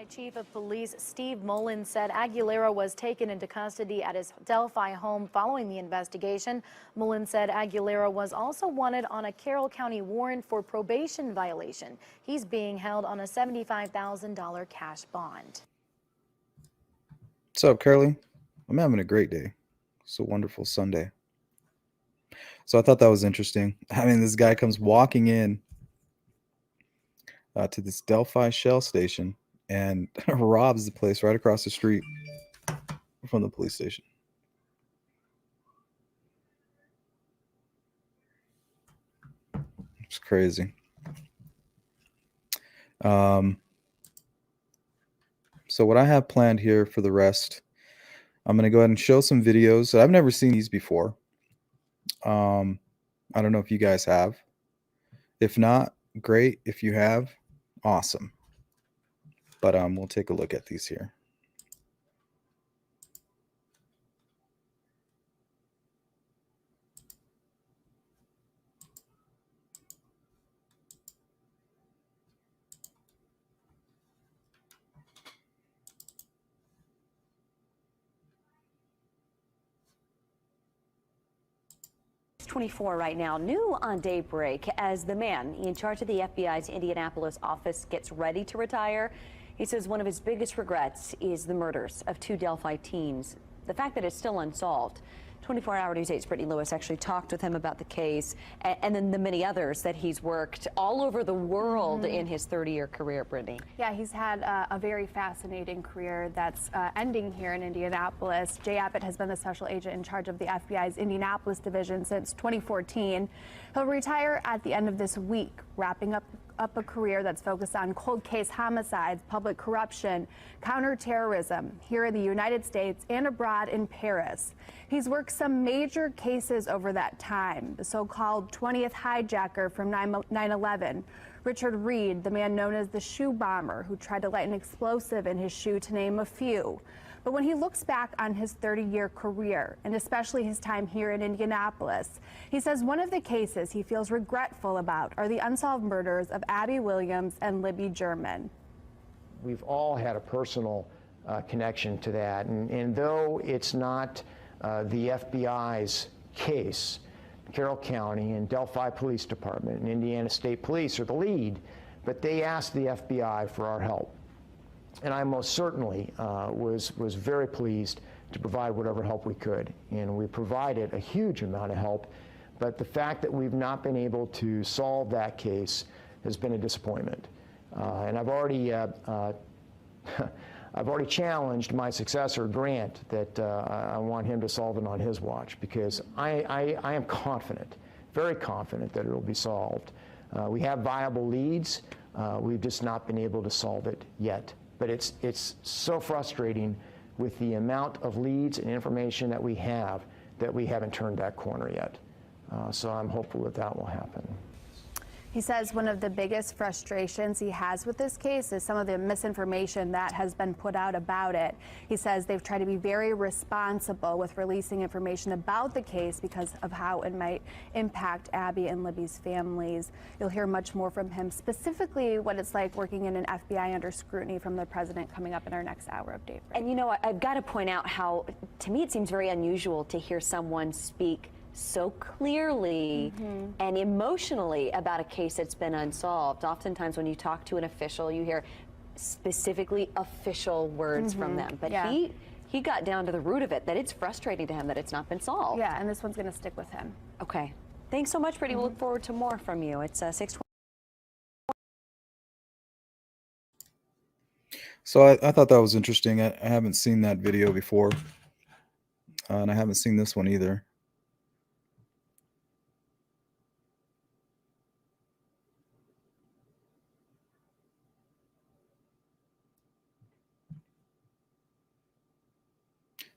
S8: Chief of Police Steve Mullen said Aguilera was taken into custody at his Delphi home following the investigation. Mullen said Aguilera was also wanted on a Carroll County warrant for probation violation. He's being held on a $75,000 cash bond.
S3: What's up, Curly? I'm having a great day. It's a wonderful Sunday. So I thought that was interesting. I mean, this guy comes walking in to this Delphi Shell station and robs the place right across the street from the police station. It's crazy. So what I have planned here for the rest, I'm going to go ahead and show some videos. I've never seen these before. I don't know if you guys have. If not, great. If you have, awesome. But we'll take a look at these here.
S2: It's 24 right now, new on daybreak, as the man in charge of the FBI's Indianapolis office gets ready to retire. He says one of his biggest regrets is the murders of 2 Delphi teens, the fact that it's still unsolved. 24-hour News 8's Brittany Lewis actually talked with him about the case and then the many others that he's worked all over the world in his 30-year career, Brittany.
S30: Yeah, he's had a very fascinating career that's ending here in Indianapolis. Jay Abbott has been the special agent in charge of the FBI's Indianapolis division since 2014. He'll retire at the end of this week, wrapping up a career that's focused on cold case homicides, public corruption, counterterrorism here in the United States and abroad in Paris. He's worked some major cases over that time, the so-called 20th hijacker from 9/11, Richard Reed, the man known as the shoe bomber who tried to light an explosive in his shoe, to name a few. But when he looks back on his 30-year career, and especially his time here in Indianapolis, he says one of the cases he feels regretful about are the unsolved murders of Abby Williams and Libby German.
S4: We've all had a personal connection to that, and though it's not the FBI's case, Carroll County and Delphi Police Department and Indiana State Police are the lead, but they asked the FBI for our help. And I most certainly was very pleased to provide whatever help we could. And we provided a huge amount of help. But the fact that we've not been able to solve that case has been a disappointment. And I've already challenged my successor, Grant, that I want him to solve it on his watch, because I am confident, very confident, that it will be solved. We have viable leads. We've just not been able to solve it yet. But it's so frustrating with the amount of leads and information that we haven't turned that corner yet. So I'm hopeful that that will happen.
S30: He says one of the biggest frustrations he has with this case is some of the misinformation that has been put out about it. He says they've tried to be very responsible with releasing information about the case because of how it might impact Abby and Libby's families. You'll hear much more from him, specifically what it's like working in an FBI under scrutiny from the president, coming up in our next hour update.
S2: And you know, I've got to point out how, to me, it seems very unusual to hear someone speak so clearly and emotionally about a case that's been unsolved. Oftentimes when you talk to an official, you hear specifically official words from them. But he got down to the root of it, that it's frustrating to him that it's not been solved.
S30: Yeah, and this one's going to stick with him.
S2: Okay. Thanks so much, Brittany. We'll look forward to more from you. It's 6:20.
S3: So I thought that was interesting. I haven't seen that video before, and I haven't seen this one either.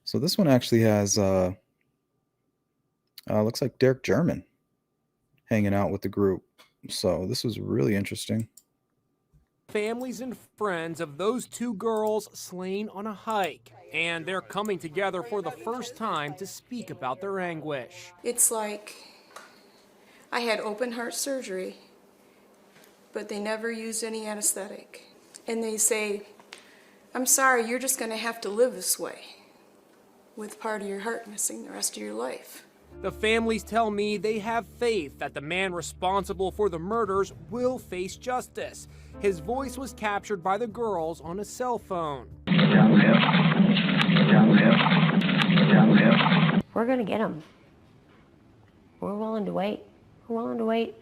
S3: So this one actually has, looks like Derek German hanging out with the group. So this was really interesting.
S11: Families and friends of those 2 girls slain on a hike, and they're coming together for the first time to speak about their anguish.
S12: It's like I had open heart surgery, but they never used any anesthetic. And they say, I'm sorry, you're just going to have to live this way, with part of your heart missing the rest of your life.
S11: The families tell me they have faith that the man responsible for the murders will face justice. His voice was captured by the girls on a cell phone.
S2: We're
S9: we're going to get them. We're willing to wait. We're willing to wait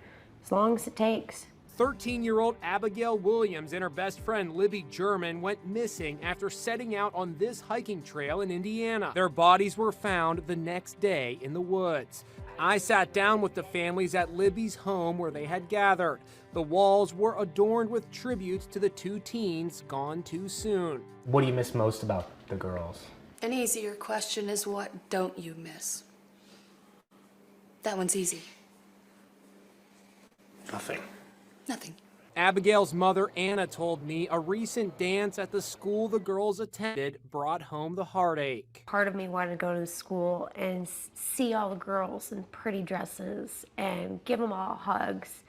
S9: as long as it takes.
S11: 13-year-old Abigail Williams and her best friend Libby German went missing after setting out on this hiking trail in Indiana. Their bodies were found the next day in the woods. I sat down with the families at Libby's home where they had gathered. The walls were adorned with tributes to the two teens gone too soon.
S13: What do you miss most about the girls?
S15: An easier question is, what don't you miss? That one's easy.
S13: Nothing.
S15: Nothing.
S11: Abigail's mother, Anna, told me a recent dance at the school the girls attended brought home the heartache.
S9: Part of me wanted to go to the school and see all the girls in pretty dresses and give them all hugs.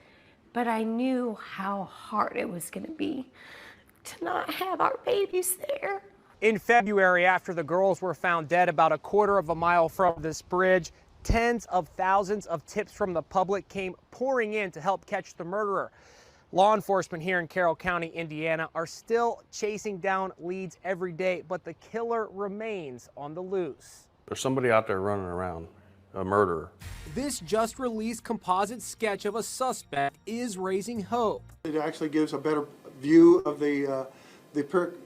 S9: But I knew how hard it was going to be to not have our babies there.
S11: In February, after the girls were found dead about a quarter of a mile from this bridge, tens of thousands of tips from the public came pouring in to help catch the murderer. Law enforcement here in Carroll County, Indiana, are still chasing down leads every day, but the killer remains on the loose.
S7: There's somebody out there running around, a murderer.
S11: This just released composite sketch of a suspect is raising hope.
S16: It actually gives a better view of the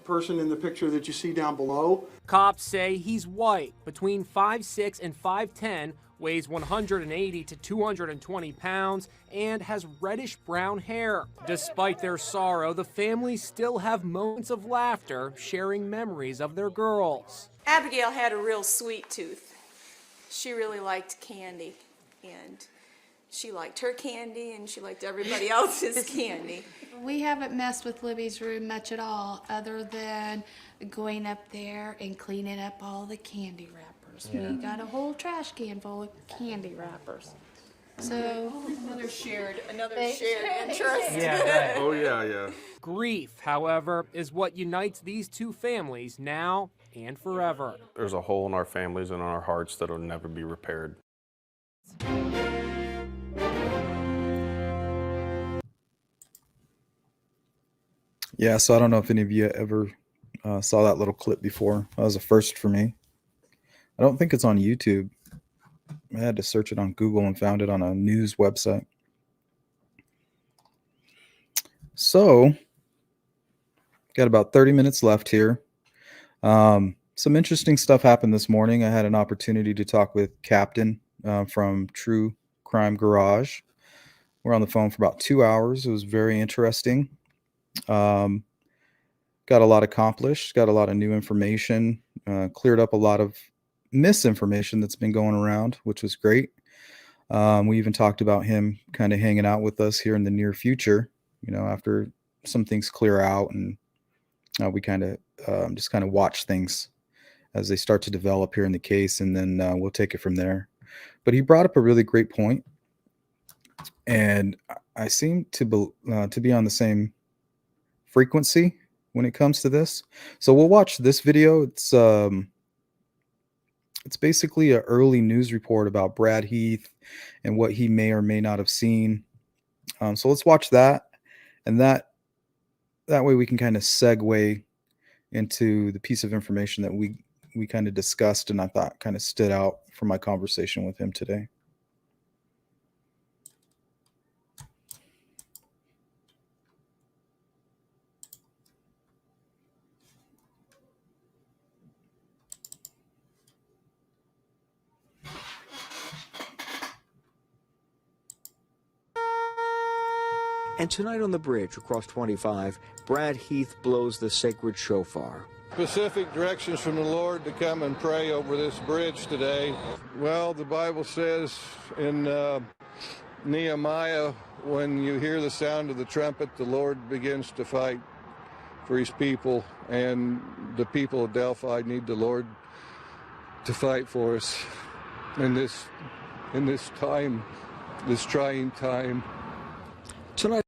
S16: person in the picture that you see down below.
S11: Cops say he's white, between 5'6" and 5'10", weighs 180 to 220 pounds, and has reddish brown hair. Despite their sorrow, the families still have moments of laughter, sharing memories of their girls.
S12: Abigail had a real sweet tooth. She really liked candy, and she liked her candy, and she liked everybody else's candy.
S15: We haven't messed with Libby's room much at all, other than going up there and cleaning up all the candy wrappers.
S13: Yeah.
S15: We got a whole trash can full of candy wrappers. So
S12: Another shared interest.
S13: Yeah, right.
S7: Oh, yeah.
S11: Grief, however, is what unites these two families now and forever.
S7: There's a hole in our families and in our hearts that will never be repaired.
S3: Yeah, so I don't know if any of you ever saw that little clip before. That was a first for me. I don't think it's on YouTube. I had to search it on Google and found it on a news website. So, got about 30 minutes left here. Some interesting stuff happened this morning. I had an opportunity to talk with Captain from True Crime Garage. We're on the phone for about 2 hours. It was very interesting. Got a lot accomplished, got a lot of new information, cleared up a lot of misinformation that's been going around, which was great. We even talked about him kind of hanging out with us here in the near future, after some things clear out, and we kind of just kind of watch things as they start to develop here in the case, and then we'll take it from there. But he brought up a really great point, and I seem to be on the same frequency when it comes to this. So we'll watch this video. It's basically an early news report about Brad Heath and what he may or may not have seen. So let's watch that, and that way we can kind of segue into the piece of information that we kind of discussed, and I thought kind of stood out from my conversation with him today.
S17: And tonight on the bridge across 25, Brad Heath blows the sacred shofar.
S18: Specific directions from the Lord to come and pray over this bridge today. Well, the Bible says in Nehemiah, when you hear the sound of the trumpet, the Lord begins to fight for his people, and the people of Delphi need the Lord to fight for us in this time, this trying time.
S17: Tonight.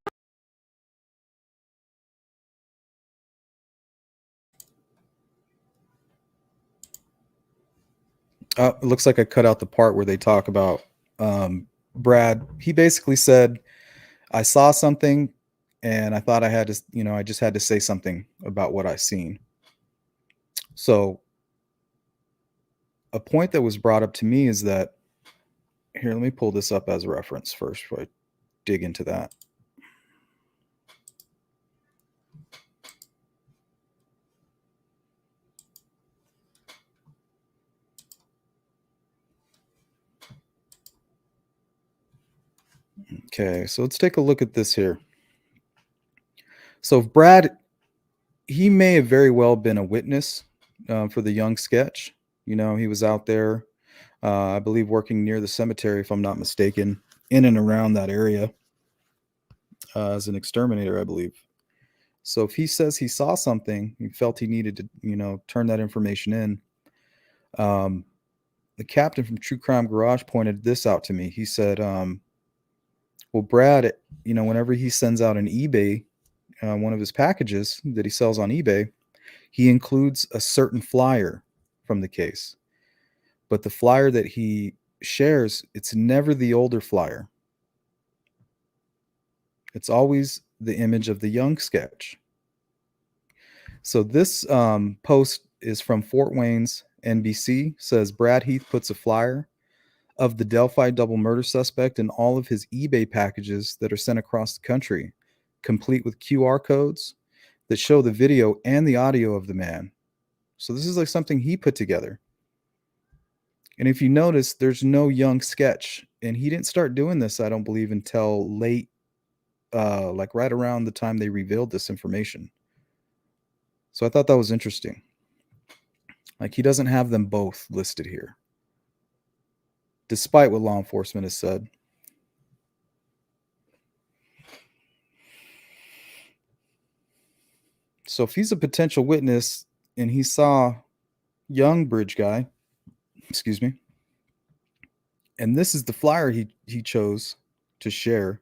S3: It looks like I cut out the part where they talk about Brad. He basically said, I saw something and I thought I had to, I just had to say something about what I seen. So a point that was brought up to me is that, here, let me pull this up as a reference first before I dig into that. Okay, so let's take a look at this here. So Brad, he may have very well been a witness for the Young sketch. You know, he was out there, I believe, working near the cemetery, if I'm not mistaken, in and around that area as an exterminator, I believe. So if he says he saw something, he felt he needed to, you know, turn that information in. The captain from True Crime Garage pointed this out to me. He said, well, Brad, you know, whenever he sends out an eBay, one of his packages that he sells on eBay, he includes a certain flyer from the case. But the flyer that he shares, it's never the older flyer. It's always the image of the Young sketch. So this post is from Fort Wayne's NBC. Says Brad Heath puts a flyer of the Delphi double murder suspect in all of his eBay packages that are sent across the country, complete with QR codes that show the video and the audio of the man. So this is like something he put together. And if you notice, there's no Young sketch. And he didn't start doing this, I don't believe, until late, like right around the time they revealed this information. So I thought that was interesting. Like, he doesn't have them both listed here, despite what law enforcement has said. So if he's a potential witness and he saw Young bridge guy, excuse me, and this is the flyer he chose to share,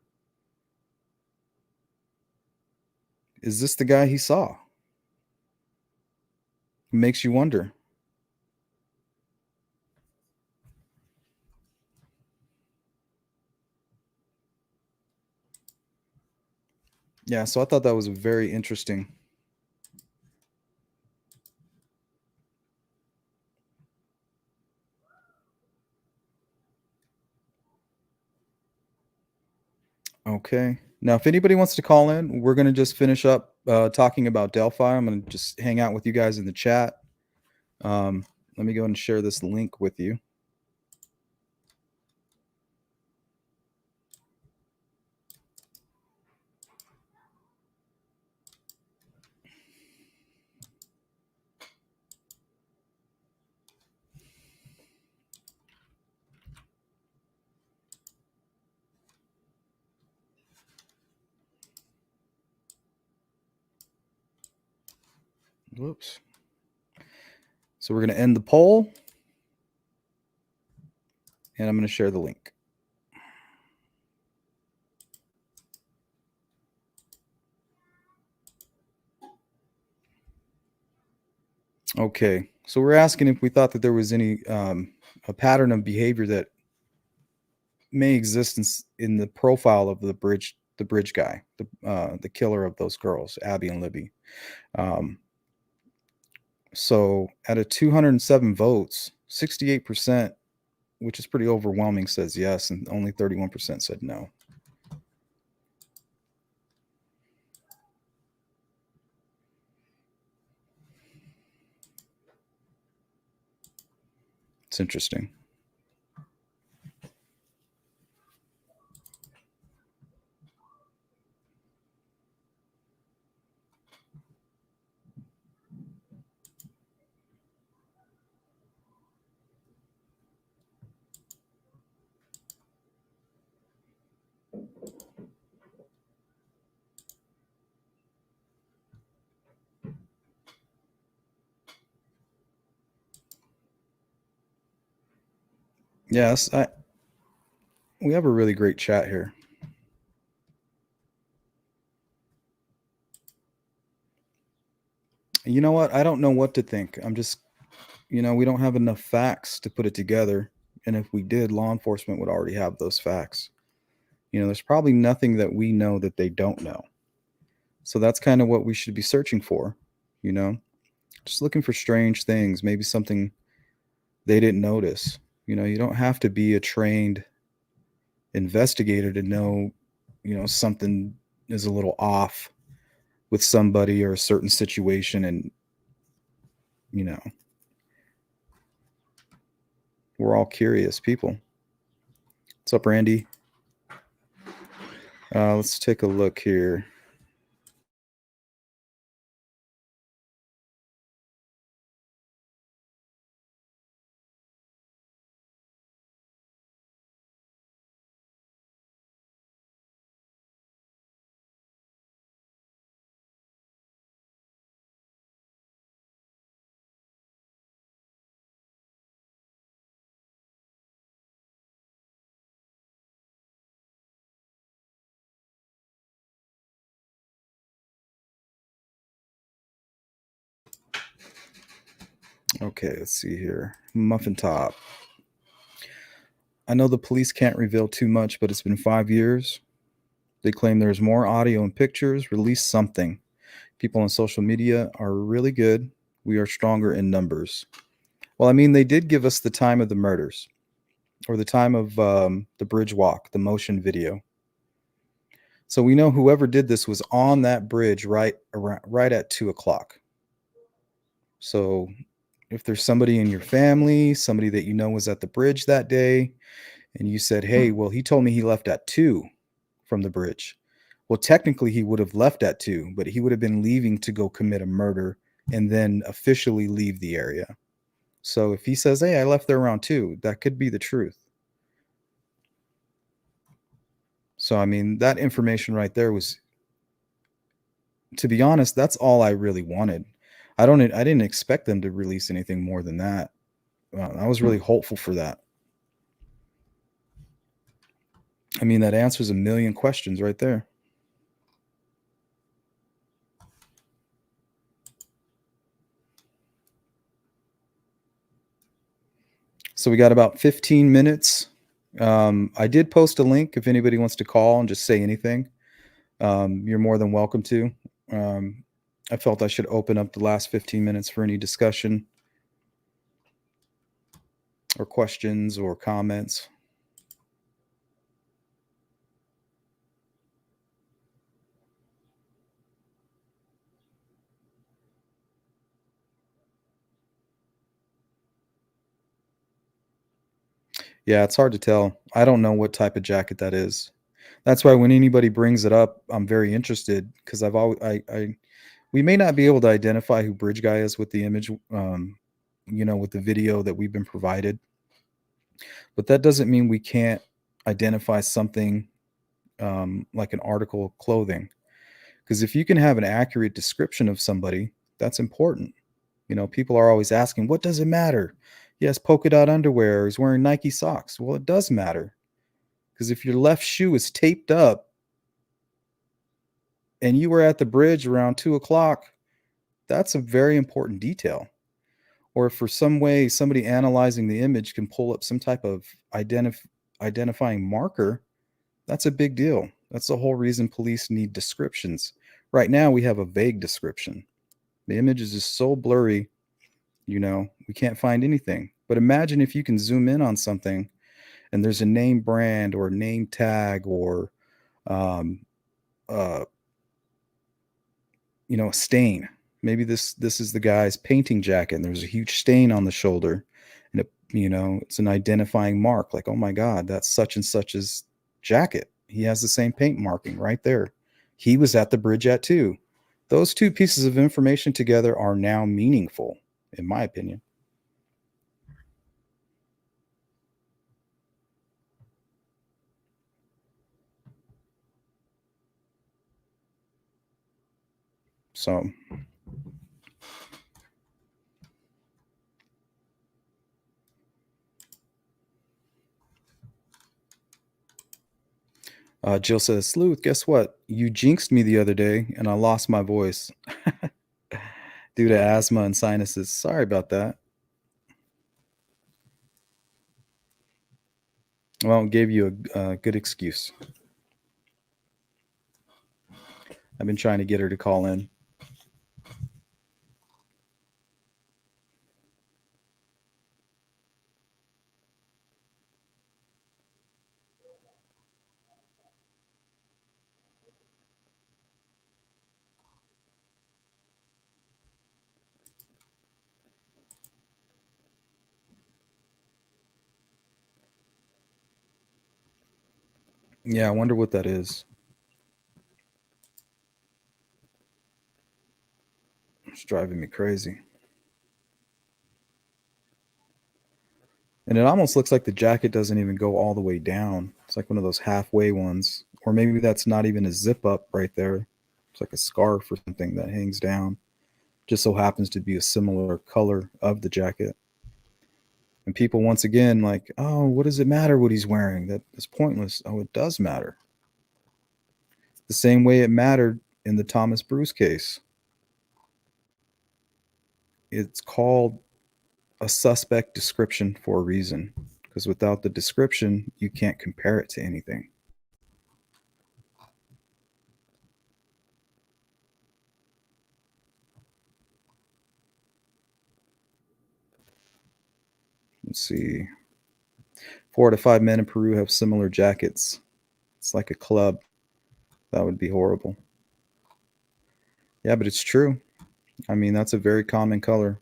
S3: is this the guy he saw? It makes you wonder. Yeah, so I thought that was very interesting. Okay. Now, if anybody wants to call in, we're going to just finish up talking about Delphi. I'm going to just hang out with you guys in the chat. Let me go and share this link with you. Whoops. So we're going to end the poll, and I'm going to share the link. Okay, so we're asking if we thought that there was any a pattern of behavior that may exist in the profile of the bridge guy, the killer of those girls, Abby and Libby. So out of 207 votes, 68%, which is pretty overwhelming, says yes, and only 31% said no. It's interesting. Yes, we have a really great chat here. You know what? I don't know what to think. I'm just, you know, we don't have enough facts to put it together. And if we did, law enforcement would already have those facts. You know, there's probably nothing that we know that they don't know. So that's kind of what we should be searching for, you know, just looking for strange things, maybe something they didn't notice. You know, you don't have to be a trained investigator to know, you know, something is a little off with somebody or a certain situation. And, you know, we're all curious people. What's up, Randy? Let's take a look here. Okay, let's see here. Muffin Top. I know the police can't reveal too much, but it's been 5 years. They claim there's more audio and pictures. Release something. People on social media are really good. We are stronger in numbers. Well, I mean, they did give us the time of the murders, or the time of the bridge walk, the motion video. So we know whoever did this was on that bridge right at 2 o'clock. So if there's somebody in your family, somebody that you know was at the bridge that day, and you said, hey, well, he told me he left at 2 from the bridge. Well, technically he would have left at 2, but he would have been leaving to go commit a murder and then officially leave the area. So if he says, hey, I left there around 2, that could be the truth. So, I mean, that information right there was, to be honest, that's all I really wanted. I didn't expect them to release anything more than that. I was really hopeful for that. I mean, that answers a million questions right there. So we got about 15 minutes. I did post a link if anybody wants to call and just say anything. You're more than welcome to. I felt I should open up the last 15 minutes for any discussion or questions or comments. Yeah, it's hard to tell. I don't know what type of jacket that is. That's why when anybody brings it up, I'm very interested, because we may not be able to identify who Bridge Guy is with the image, you know, with the video that we've been provided. But that doesn't mean we can't identify something like an article of clothing. Because if you can have an accurate description of somebody, that's important. You know, people are always asking, what does it matter? He has polka dot underwear, or he's wearing Nike socks. Well, it does matter. Because if your left shoe is taped up and you were at the bridge around 2 o'clock, that's a very important detail. Or if for some way somebody analyzing the image can pull up some type of identifying marker, that's a big deal. That's the whole reason police need descriptions. Right now, we have a vague description. The image is just so blurry, you know, we can't find anything. But imagine if you can zoom in on something and there's a name brand or a name tag or, you know, a stain. Maybe this is the guy's painting jacket and there's a huge stain on the shoulder, and it, you know, it's an identifying mark, like, oh my God, that's such and such's jacket. He has the same paint marking right there. He was at the bridge at 2. Those two pieces of information together are now meaningful, in my opinion. So Jill says, Sleuth, guess what? You jinxed me the other day and I lost my voice due to asthma and sinuses. Sorry about that. Well, gave you a good excuse. I've been trying to get her to call in. Yeah, I wonder what that is. It's driving me crazy. And it almost looks like the jacket doesn't even go all the way down. It's like one of those halfway ones. Or maybe that's not even a zip up right there. It's like a scarf or something that hangs down. Just so happens to be a similar color of the jacket. And people, once again, like, oh, what does it matter what he's wearing? That is pointless. Oh, it does matter. The same way it mattered in the Thomas Bruce case. It's called a suspect description for a reason, because without the description, you can't compare it to anything. Let's see. 4 to 5 men in Peru have similar jackets. It's like a club. That would be horrible. Yeah, but it's true. I mean, that's a very common color.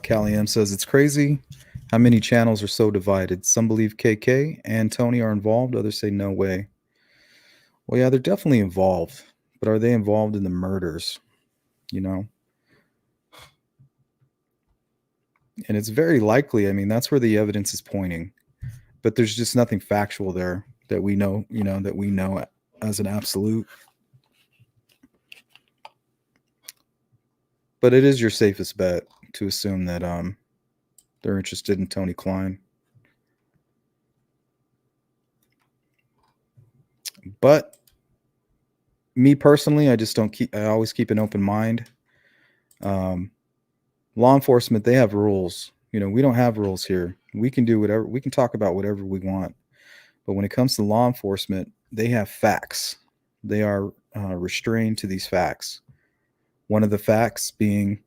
S3: Callie M says, it's crazy how many channels are so divided. Some believe KK and Tony are involved. Others say no way. Well, yeah, they're definitely involved. But are they involved in the murders? You know? And it's very likely. I mean, that's where the evidence is pointing. But there's just nothing factual there that we know, that we know as an absolute. But it is your safest bet to assume that they're interested in Tony Klein. But me personally, I always keep an open mind. Law enforcement, they have rules. We don't have rules here. We can do whatever, we can talk about whatever we want. But when it comes to law enforcement, they have facts. They are restrained to these facts. One of the facts being,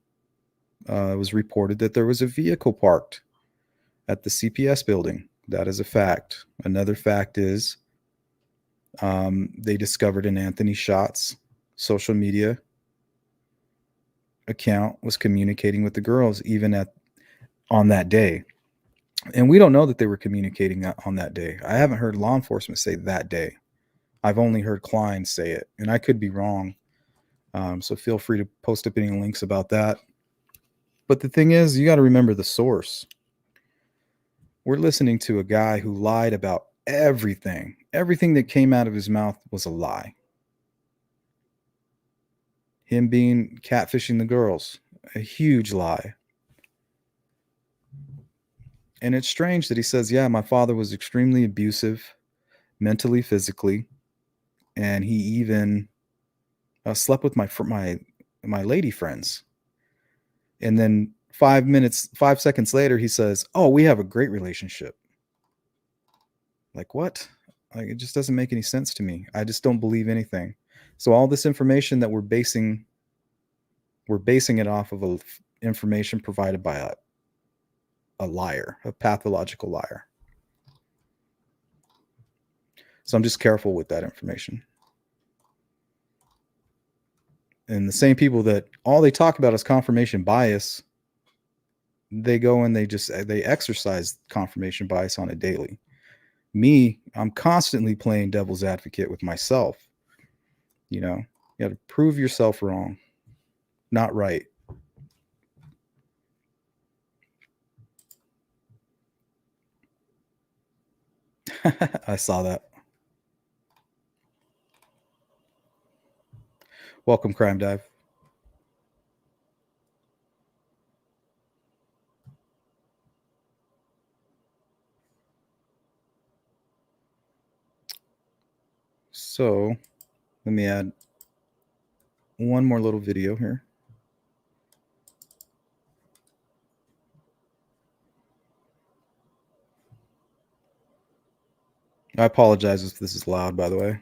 S3: it was reported that there was a vehicle parked at the CPS building. That is a fact. Another fact is they discovered an Anthony Shots social media account was communicating with the girls even on that day. And we don't know that they were communicating on that day. I haven't heard law enforcement say that day. I've only heard Klein say it, and I could be wrong. So feel free to post up any links about that. But the thing is, you got to remember the source. We're listening to a guy who lied about everything. Everything that came out of his mouth was a lie. Him being catfishing the girls, a huge lie. And it's strange that he says, yeah, my father was extremely abusive, mentally, physically, and he even slept with my lady friends. And then 5 seconds later, he says, oh, we have a great relationship. Like, what? Like, it just doesn't make any sense to me. I just don't believe anything. So all this information that we're basing it off of information provided by a liar, a pathological liar. So I'm just careful with that information. And the same people that all they talk about is confirmation bias, they go and they exercise confirmation bias on it daily. Me, I'm constantly playing devil's advocate with myself. You got to prove yourself wrong, not right. I saw that. Welcome, Crime Dive. So let me add one more little video here. I apologize if this is loud, by the way.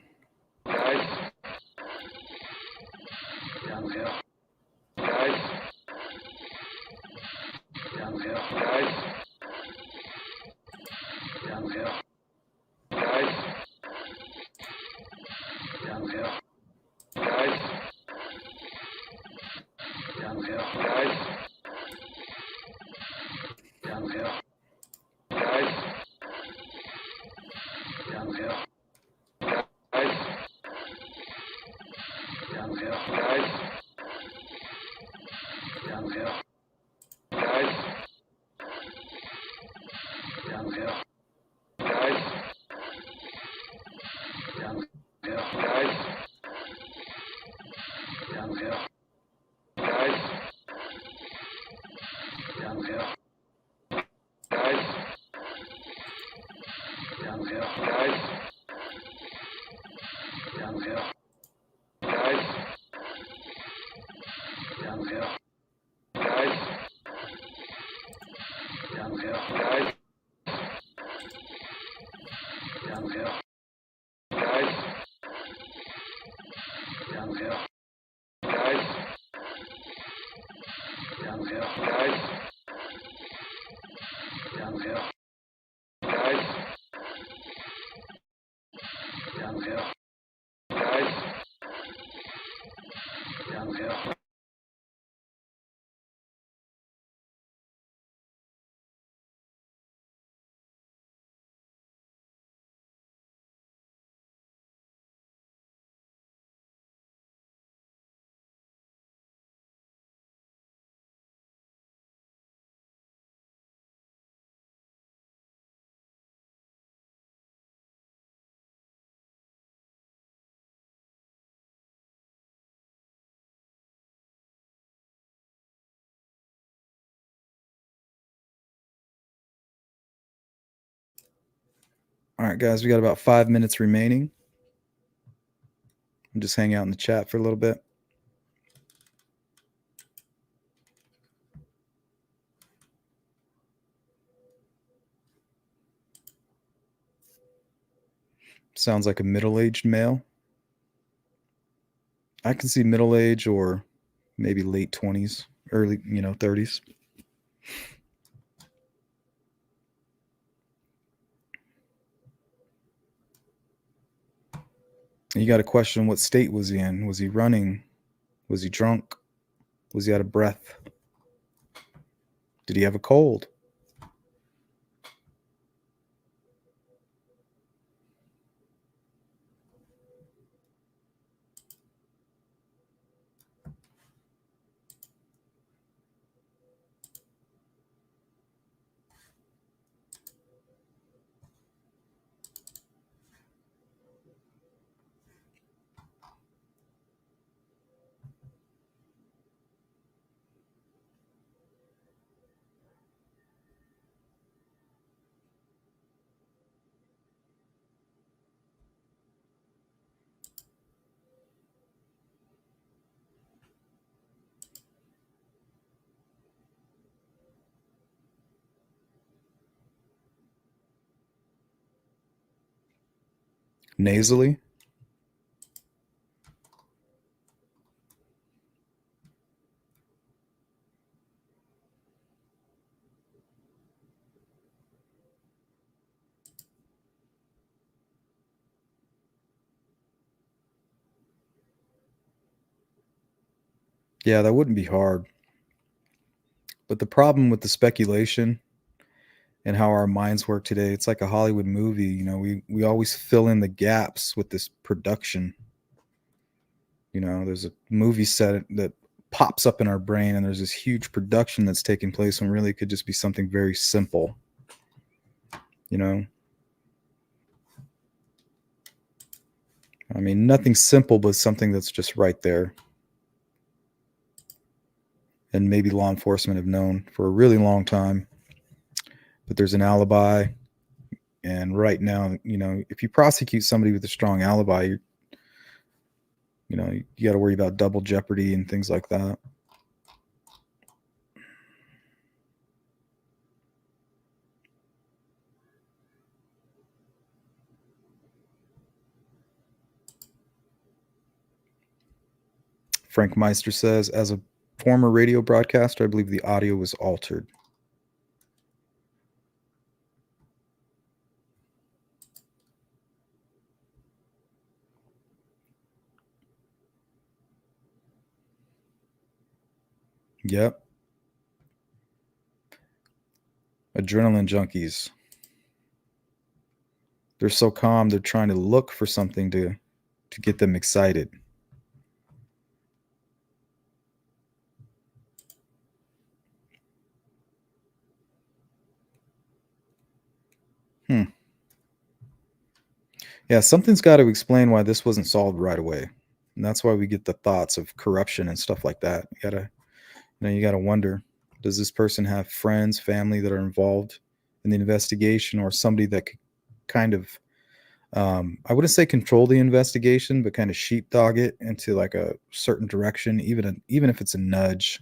S3: All right, guys, we got about 5 minutes remaining. I'll just hang out in the chat for a little bit. Sounds like a middle-aged male. I can see middle age or maybe late 20s, early, 30s. You got to question what state was he in. Was he running? Was he drunk? Was he out of breath? Did he have a cold? Nasally? Yeah, that wouldn't be hard. But the problem with the speculation and how our minds work today, it's like a Hollywood movie. We always fill in the gaps with this production. There's a movie set that pops up in our brain, and there's this huge production that's taking place when really it could just be something very simple. I mean, nothing simple, but something that's just right there. And maybe law enforcement have known for a really long time. But there's an alibi. And right now, if you prosecute somebody with a strong alibi, you got to worry about double jeopardy and things like that. Frank Meister says, as a former radio broadcaster, I believe the audio was altered. Yep. Adrenaline junkies. They're so calm, they're trying to look for something to get them excited. Yeah, something's got to explain why this wasn't solved right away. And that's why we get the thoughts of corruption and stuff like that. You gotta wonder, does this person have friends, family that are involved in the investigation, or somebody that could kind of, I wouldn't say control the investigation, but kind of sheepdog it into like a certain direction, even if it's a nudge.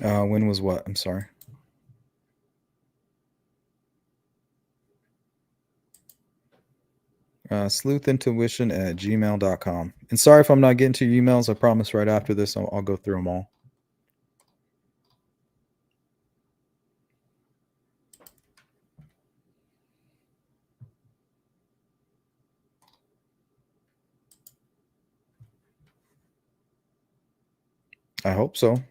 S3: When was what? I'm sorry. sleuthintuition@gmail.com. And sorry if I'm not getting to your emails. I promise right after this, I'll go through them all. I hope so.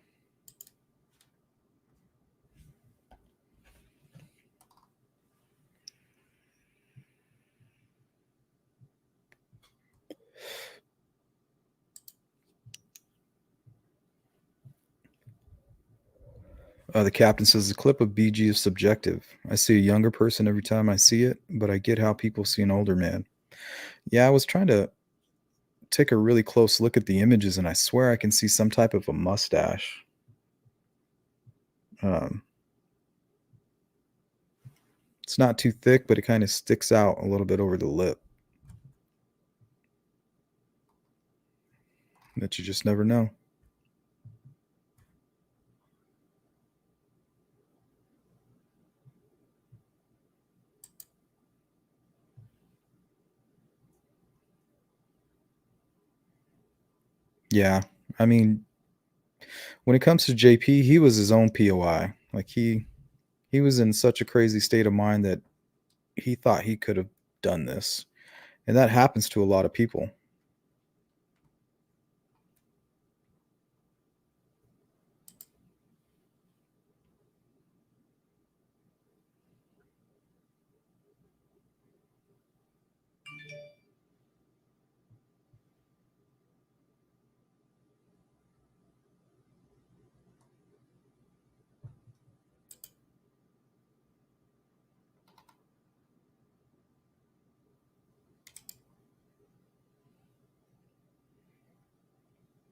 S3: The captain says the clip of BG is subjective. I see a younger person every time I see it, but I get how people see an older man. Yeah, I was trying to take a really close look at the images, and I swear I can see some type of a mustache. It's not too thick, but it kind of sticks out a little bit over the lip. That you just never know. Yeah, I mean, when it comes to JP, he was his own POI. Like he was in such a crazy state of mind that he thought he could have done this. And that happens to a lot of people.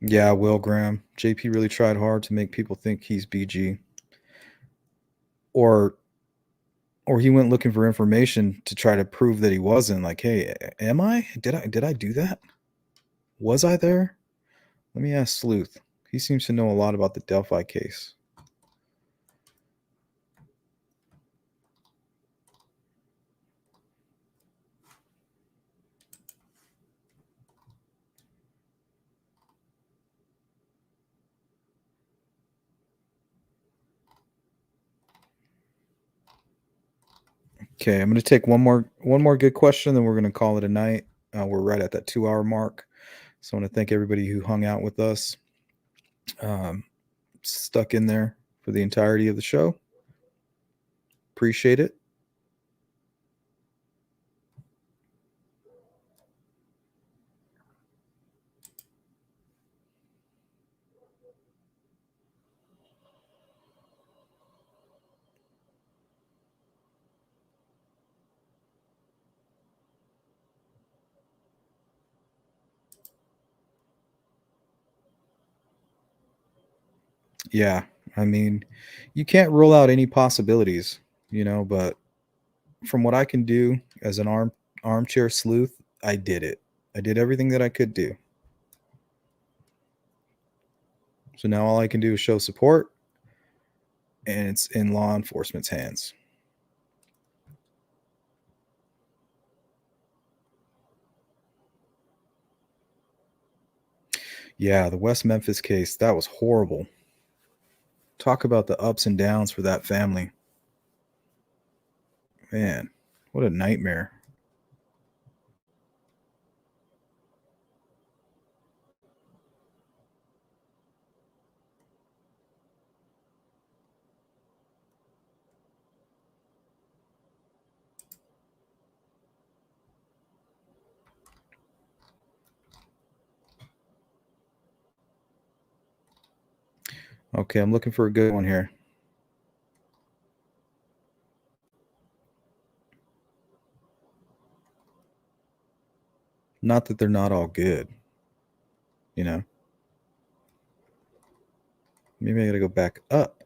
S3: Yeah, Will Graham. JP really tried hard to make people think he's BG. Or he went looking for information to try to prove that he wasn't. Like, hey, am I? Did I do that? Was I there? Let me ask Sleuth. He seems to know a lot about the Delphi case. Okay, I'm going to take one more good question, then we're going to call it a night. We're right at that 2-hour mark. So I want to thank everybody who hung out with us, stuck in there for the entirety of the show. Appreciate it. Yeah, I mean, you can't rule out any possibilities, but from what I can do as an armchair sleuth, I did it. I did everything that I could do. So now all I can do is show support, and it's in law enforcement's hands. Yeah, the West Memphis case, that was horrible. Talk about the ups and downs for that family. Man, what a nightmare. Okay, I'm looking for a good one here. Not that they're not all good, Maybe I gotta go back up.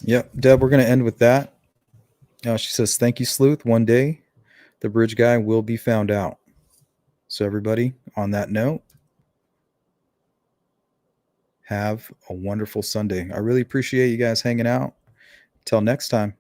S3: Yep, Deb, we're going to end with that. She says, thank you, Sleuth. One day, the bridge guy will be found out. So everybody, on that note, have a wonderful Sunday. I really appreciate you guys hanging out. Till next time.